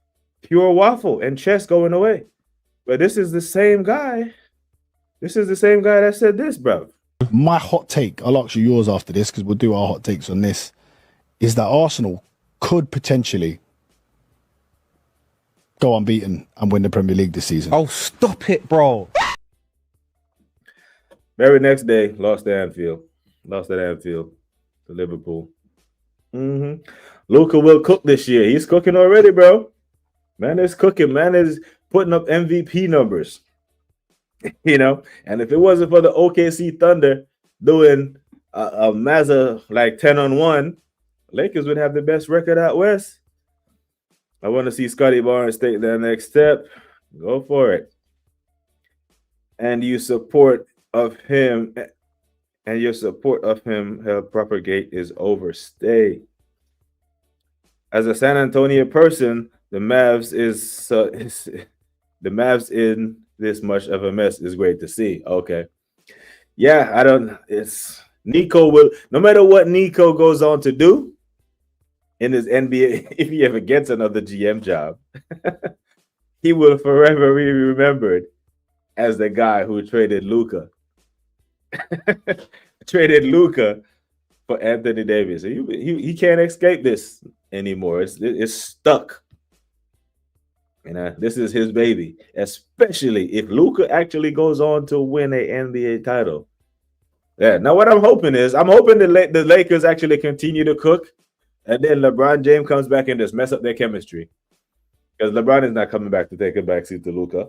[SPEAKER 1] pure waffle and chess going away. But this is the same guy. This is the same guy that said this, bro.
[SPEAKER 8] My hot take, I'll ask you yours after this because we'll do our hot takes on this, is that Arsenal could potentially go unbeaten and win the Premier League this season.
[SPEAKER 10] Oh, stop it, bro.
[SPEAKER 1] Very next day, lost at Anfield. Lost at Anfield to Liverpool. Luka will cook this year. He's cooking already, bro. Man is cooking. Man is putting up MVP numbers. And if it wasn't for the OKC Thunder doing a Mazza like 10-on-1, Lakers would have the best record out west. I want to see Scotty Barnes take that next step. Go for it. And your support of him help propagate is overstay. As a San Antonio person, the Mavs in this much of a mess is great to see. Okay. Yeah, it's Nico will, no matter what Nico goes on to do in his NBA, if he ever gets another GM job, he will forever be remembered as the guy who traded Luka. Traded Luka for Anthony Davis. He can't escape this anymore. It's stuck. This is his baby, especially if Luka actually goes on to win an NBA title. Yeah. Now, what I'm hoping the Lakers actually continue to cook, and then LeBron James comes back and just mess up their chemistry, because LeBron is not coming back to take a backseat to Luka.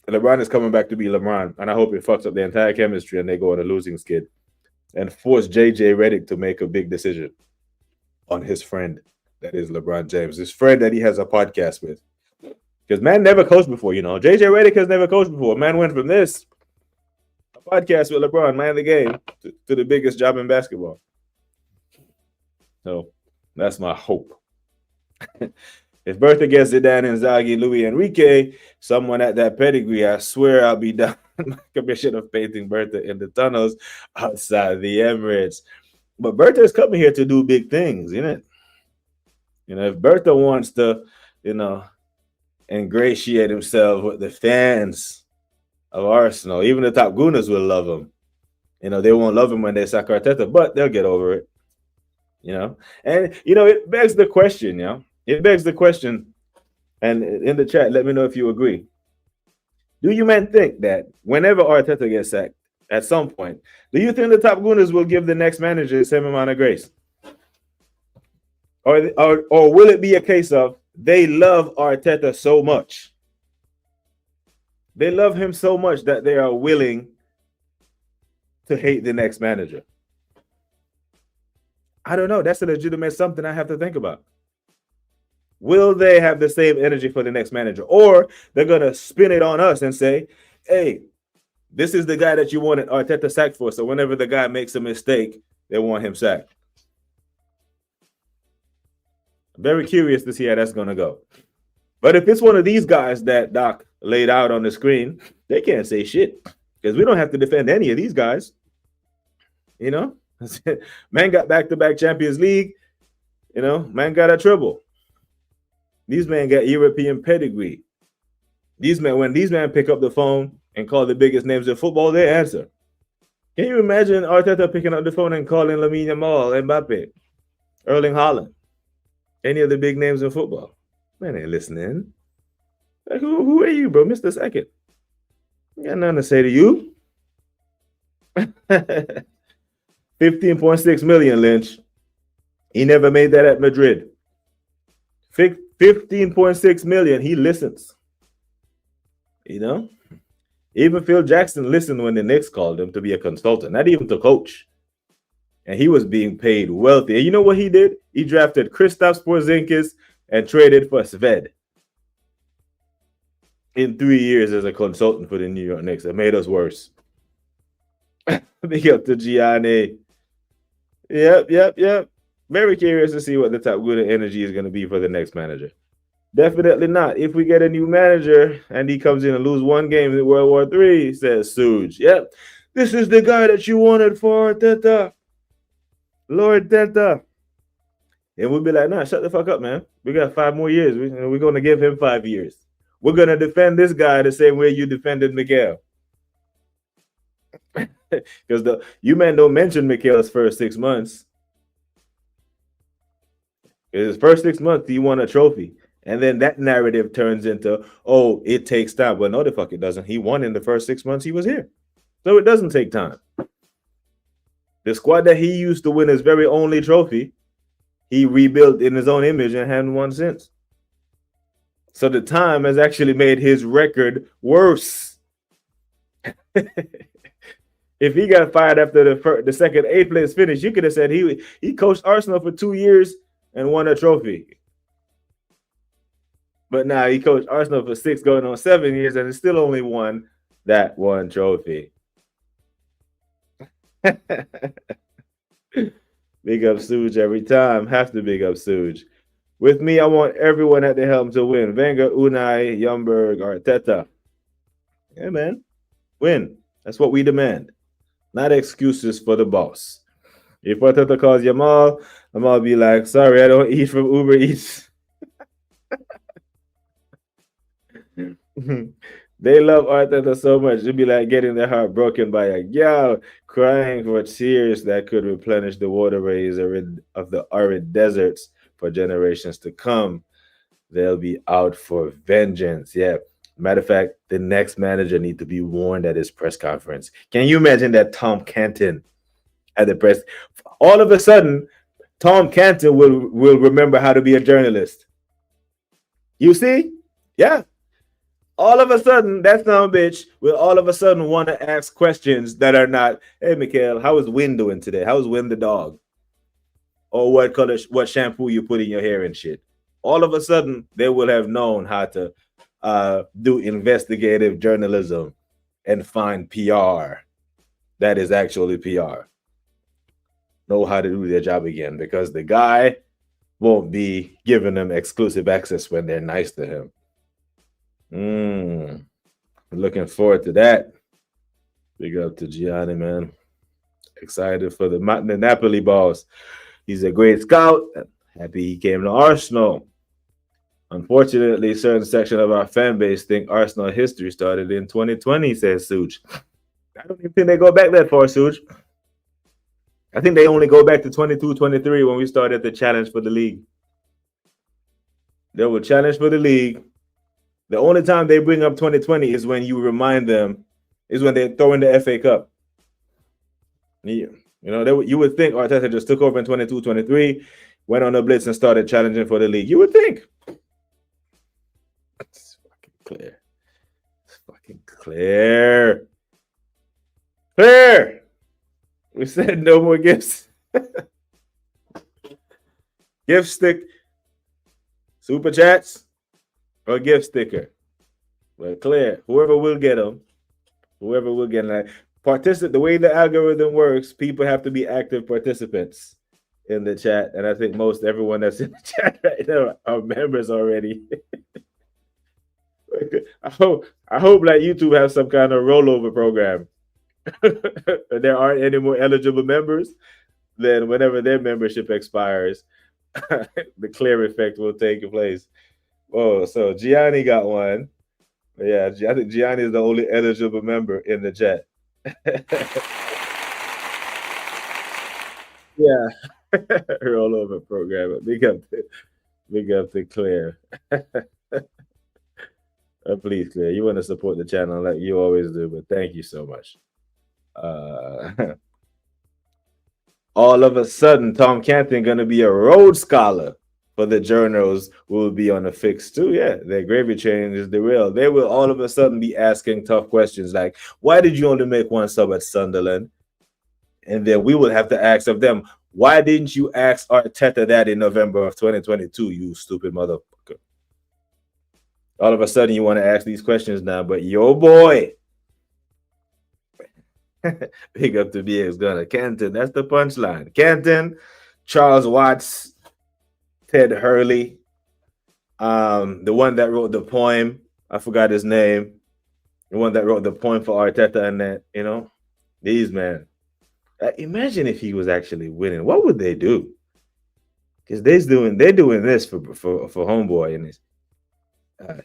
[SPEAKER 1] LeBron is coming back to be LeBron, and I hope it fucks up the entire chemistry and they go on a losing skid and force JJ Redick to make a big decision. on his friend that is LeBron James, his friend that he has a podcast with. Because man never coached before, you know. JJ Redick has never coached before. Man went from this a podcast with LeBron, man of the game, to the biggest job in basketball. So that's my hope. If Bertha gets Zidane, Inzaghi, Luis Enrique, someone at that pedigree, I swear I'll be down my commission of painting Bertha in the tunnels outside the Emirates. But Bertha is coming here to do big things, isn't it? You know, if Bertha wants to, you know, ingratiate himself with the fans of Arsenal, even the top gooners will love him. You know, they won't love him when they sack Arteta, but they'll get over it. You know, and you know, it begs the question, you know. It begs the question, and in the chat, let me know if you agree. Do you men think that whenever Arteta gets sacked at some point, do you think the top gooners will give the next manager the same amount of grace? Or will it be a case of they love Arteta so much? They love him so much that they are willing to hate the next manager. I don't know. That's a legitimate something I have to think about. Will they have the same energy for the next manager? Or they're going to spin it on us and say, hey, this is the guy that you wanted Arteta sacked for. So whenever the guy makes a mistake, they want him sacked. I'm very curious to see how that's going to go. But if it's one of these guys that Doc laid out on the screen, they can't say shit because we don't have to defend any of these guys. You know, man got back-to-back Champions League. You know, man got a treble. These men got European pedigree. These men, when these men pick up the phone and call the biggest names in football, they answer. Can you imagine Arteta picking up the phone and calling Lamine Yamal, Mbappe, Erling Haaland, any of the big names in football? Man ain't listening. Like, who are you, bro? Mr. Second. I got nothing to say to you. 15.6 million, Lynch. He never made that at Madrid. 15.6 million. He listens. You know? Even Phil Jackson listened when the Knicks called him to be a consultant, not even to coach. And he was being paid wealthy. And you know what he did? He drafted Kristaps Porzingis and traded for Sved in 3 years as a consultant for the New York Knicks. It made us worse. Big up to Gianni. Yep. Very curious to see what the top good energy is going to be for the next manager. Definitely not. If we get a new manager and he comes in and lose one game in World War III, says Suge. Yep, this is the guy that you wanted for Arteta. Lord Teta. And we'll be like, nah, shut the fuck up, man. We got 5 more years. We're going to give him 5 years. We're going to defend this guy the same way you defended Miguel. Because you men don't mention Miguel's first 6 months. His first 6 months, he won a trophy. And then that narrative turns into, oh, it takes time. Well, no, the fuck it doesn't. He won in the first 6 months he was here. So it doesn't take time. The squad that he used to win his very only trophy, he rebuilt in his own image and hadn't won since. So the time has actually made his record worse. If he got fired after the second 8th place finish, you could have said he coached Arsenal for 2 years and won a trophy. But now he coached Arsenal for 6 going on 7 years and still only won that one trophy. Big up Suge every time. Have to big up Suge. With me, I want everyone at the helm to win. Wenger, Unai, Ljungberg, Arteta. Yeah, man. Win. That's what we demand. Not excuses for the boss. If Arteta calls Yamal, Yamal be like, sorry, I don't eat from Uber Eats. They love Arteta so much. It'd be like getting their heart broken by a gal, crying for tears that could replenish the waterways of the arid deserts for generations to come. They'll be out for vengeance. Yeah. Matter of fact, the next manager needs to be warned at his press conference. Can you imagine that Tom Canton at the press? All of a sudden, Tom Canton will remember how to be a journalist. You see? Yeah. All of a sudden, that son of a bitch will all of a sudden want to ask questions that are not, hey, Mikhail, how is Win doing today? How is Win the dog? or what color, what shampoo you put in your hair and shit. All of a sudden, they will have known how to do investigative journalism and find PR that is actually PR. Know how to do their job again, because the guy won't be giving them exclusive access when they're nice to him. Looking forward to that. Big up to Gianni, man. Excited for the Napoli boss. He's a great scout. Happy he came to Arsenal. Unfortunately, a certain section of our fan base think Arsenal history started in 2020, says Such. I don't even think they go back that far, Such. I think they only go back to 22, 23 when we started the challenge for the league. They will challenge for the league. The only time they bring up 2020 is when you remind them, is when they throw in the FA Cup. You know, you would think Arteta just took over in 22, 23, went on a blitz and started challenging for the league. You would think. It's fucking clear. It's fucking clear. Clear. We said no more gifts. Gift stick. Super chats or gift sticker. Well, clear. Whoever will get them. Whoever will get them. Participate. The way the algorithm works, people have to be active participants in the chat. And I think most everyone that's in the chat right now are members already. I hope like YouTube has some kind of rollover program. There aren't any more eligible members, then whenever their membership expires, the clear effect will take place. Oh, so Gianni got one. Yeah, I think Gianni is the only eligible member in the chat. Yeah, rollover program. Big up to Claire. Please, Claire, you want to support the channel like you always do, but thank you so much. All of a sudden, Tom Canton going to be a Rhodes Scholar for the journals will be on a fix too. Yeah, their gravy train is derailed. They will all of a sudden be asking tough questions like, why did you only make one sub at Sunderland? And then we will have to ask of them, why didn't you ask Arteta that in November of 2022, you stupid motherfucker? All of a sudden, you want to ask these questions now, but yo boy, big up to BX Gunner. Canton, that's the punchline. Canton, Charles Watts, Ted Hurley, the one that wrote the poem, I forgot his name, the one that wrote the poem for Arteta and that, you know, these men. Imagine if he was actually winning. What would they do? Because they're doing this for homeboy, and it's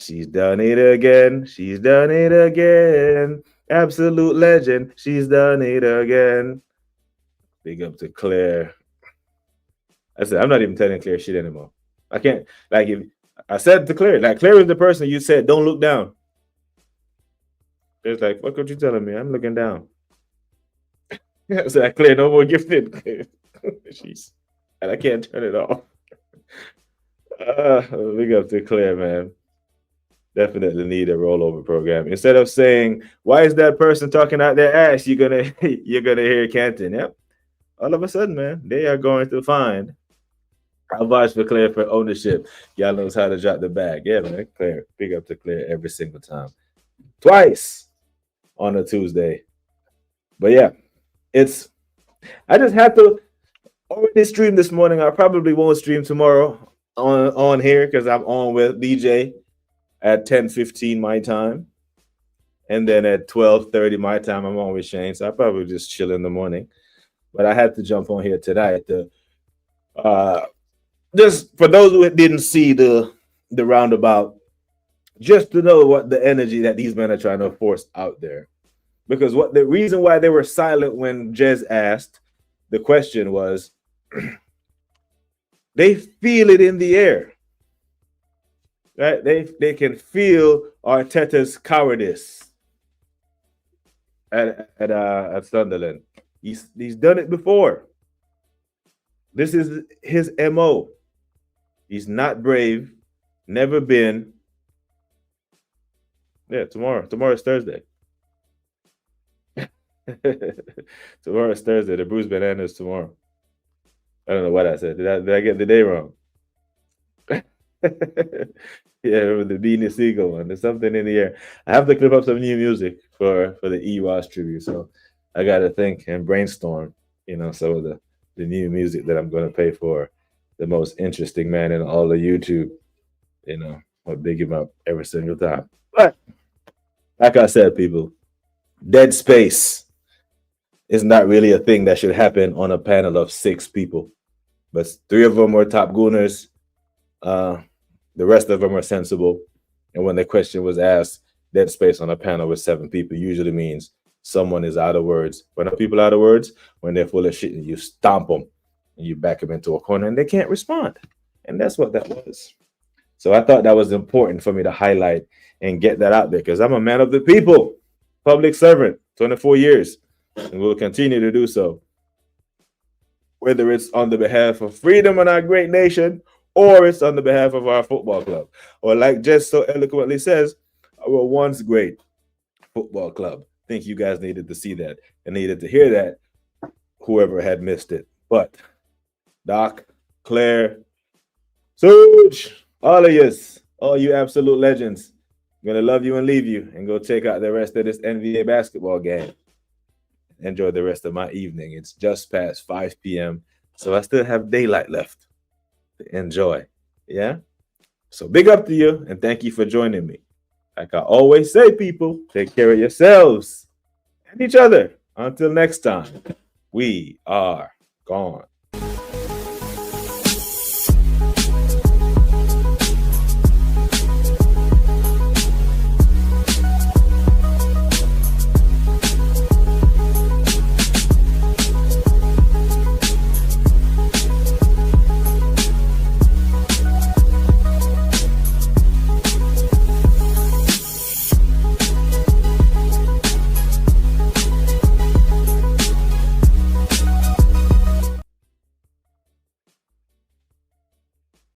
[SPEAKER 1] she's done it again. She's done it again. Absolute legend. She's done it again. Big up to Claire. I said, I'm not even telling Claire shit anymore. I can't, like, if I said to Claire, like, Claire is the person you said, don't look down. It's like, what could you telling me? I'm looking down. I said, Claire, no more gifted. Jeez. And I can't turn it off. Big up to Claire, man. Definitely need a rollover program. Instead of saying, why is that person talking out their ass? You're gonna hear Canton. Yep. All of a sudden, man, they are going to find. I'll vouch for Claire for ownership. Y'all knows how to drop the bag. Yeah, man. Claire. Big up to Claire every single time. Twice on a Tuesday. But yeah, I just have to already stream this morning. I probably won't stream tomorrow on here because I'm on with DJ at 10:15 my time. And then at 12:30 my time, I'm on with Shane. So I probably just chill in the morning. But I had to jump on here tonight to just for those who didn't see the roundabout, just to know what the energy that these men are trying to force out there. Because what the reason why they were silent when Jez asked the question was they feel it in the air. Right? They can feel Arteta's cowardice at Sunderland. He's done it before. This is his MO. He's not brave, never been. Yeah, tomorrow. Tomorrow is Thursday. Tomorrow is Thursday. The Bruce Bananas tomorrow. I don't know what I said. Did I get the day wrong? Yeah, remember the Beanie Siegel one. There's something in the air. I have to clip up some new music for the E Ross tribute. So I gotta think and brainstorm, some of the new music that I'm gonna pay for the most interesting man in all of YouTube. I'll big him up every single time. But like I said, people, dead space is not really a thing that should happen on a panel of 6 people. But 3 of them were top gooners. The rest of them are sensible. And when the question was asked, dead space on a panel with 7 people usually means someone is out of words. When are people out of words? When they're full of shit and you stomp them and you back them into a corner and they can't respond. And that's what that was. So I thought that was important for me to highlight and get that out there because I'm a man of the people, public servant, 24 years, and will continue to do so. Whether it's on the behalf of freedom in our great nation or it's on the behalf of our football club. Or like Jess so eloquently says, our once great football club. I think you guys needed to see that and needed to hear that, whoever had missed it. But Doc, Claire, Suge, all of yous, all you absolute legends, I'm going to love you and leave you and go check out the rest of this NBA basketball game. Enjoy the rest of my evening. It's just past 5 p.m., so I still have daylight left to enjoy. Yeah? So big up to you, and thank you for joining me. Like I always say, people, take care of yourselves and each other. Until next time, we are gone.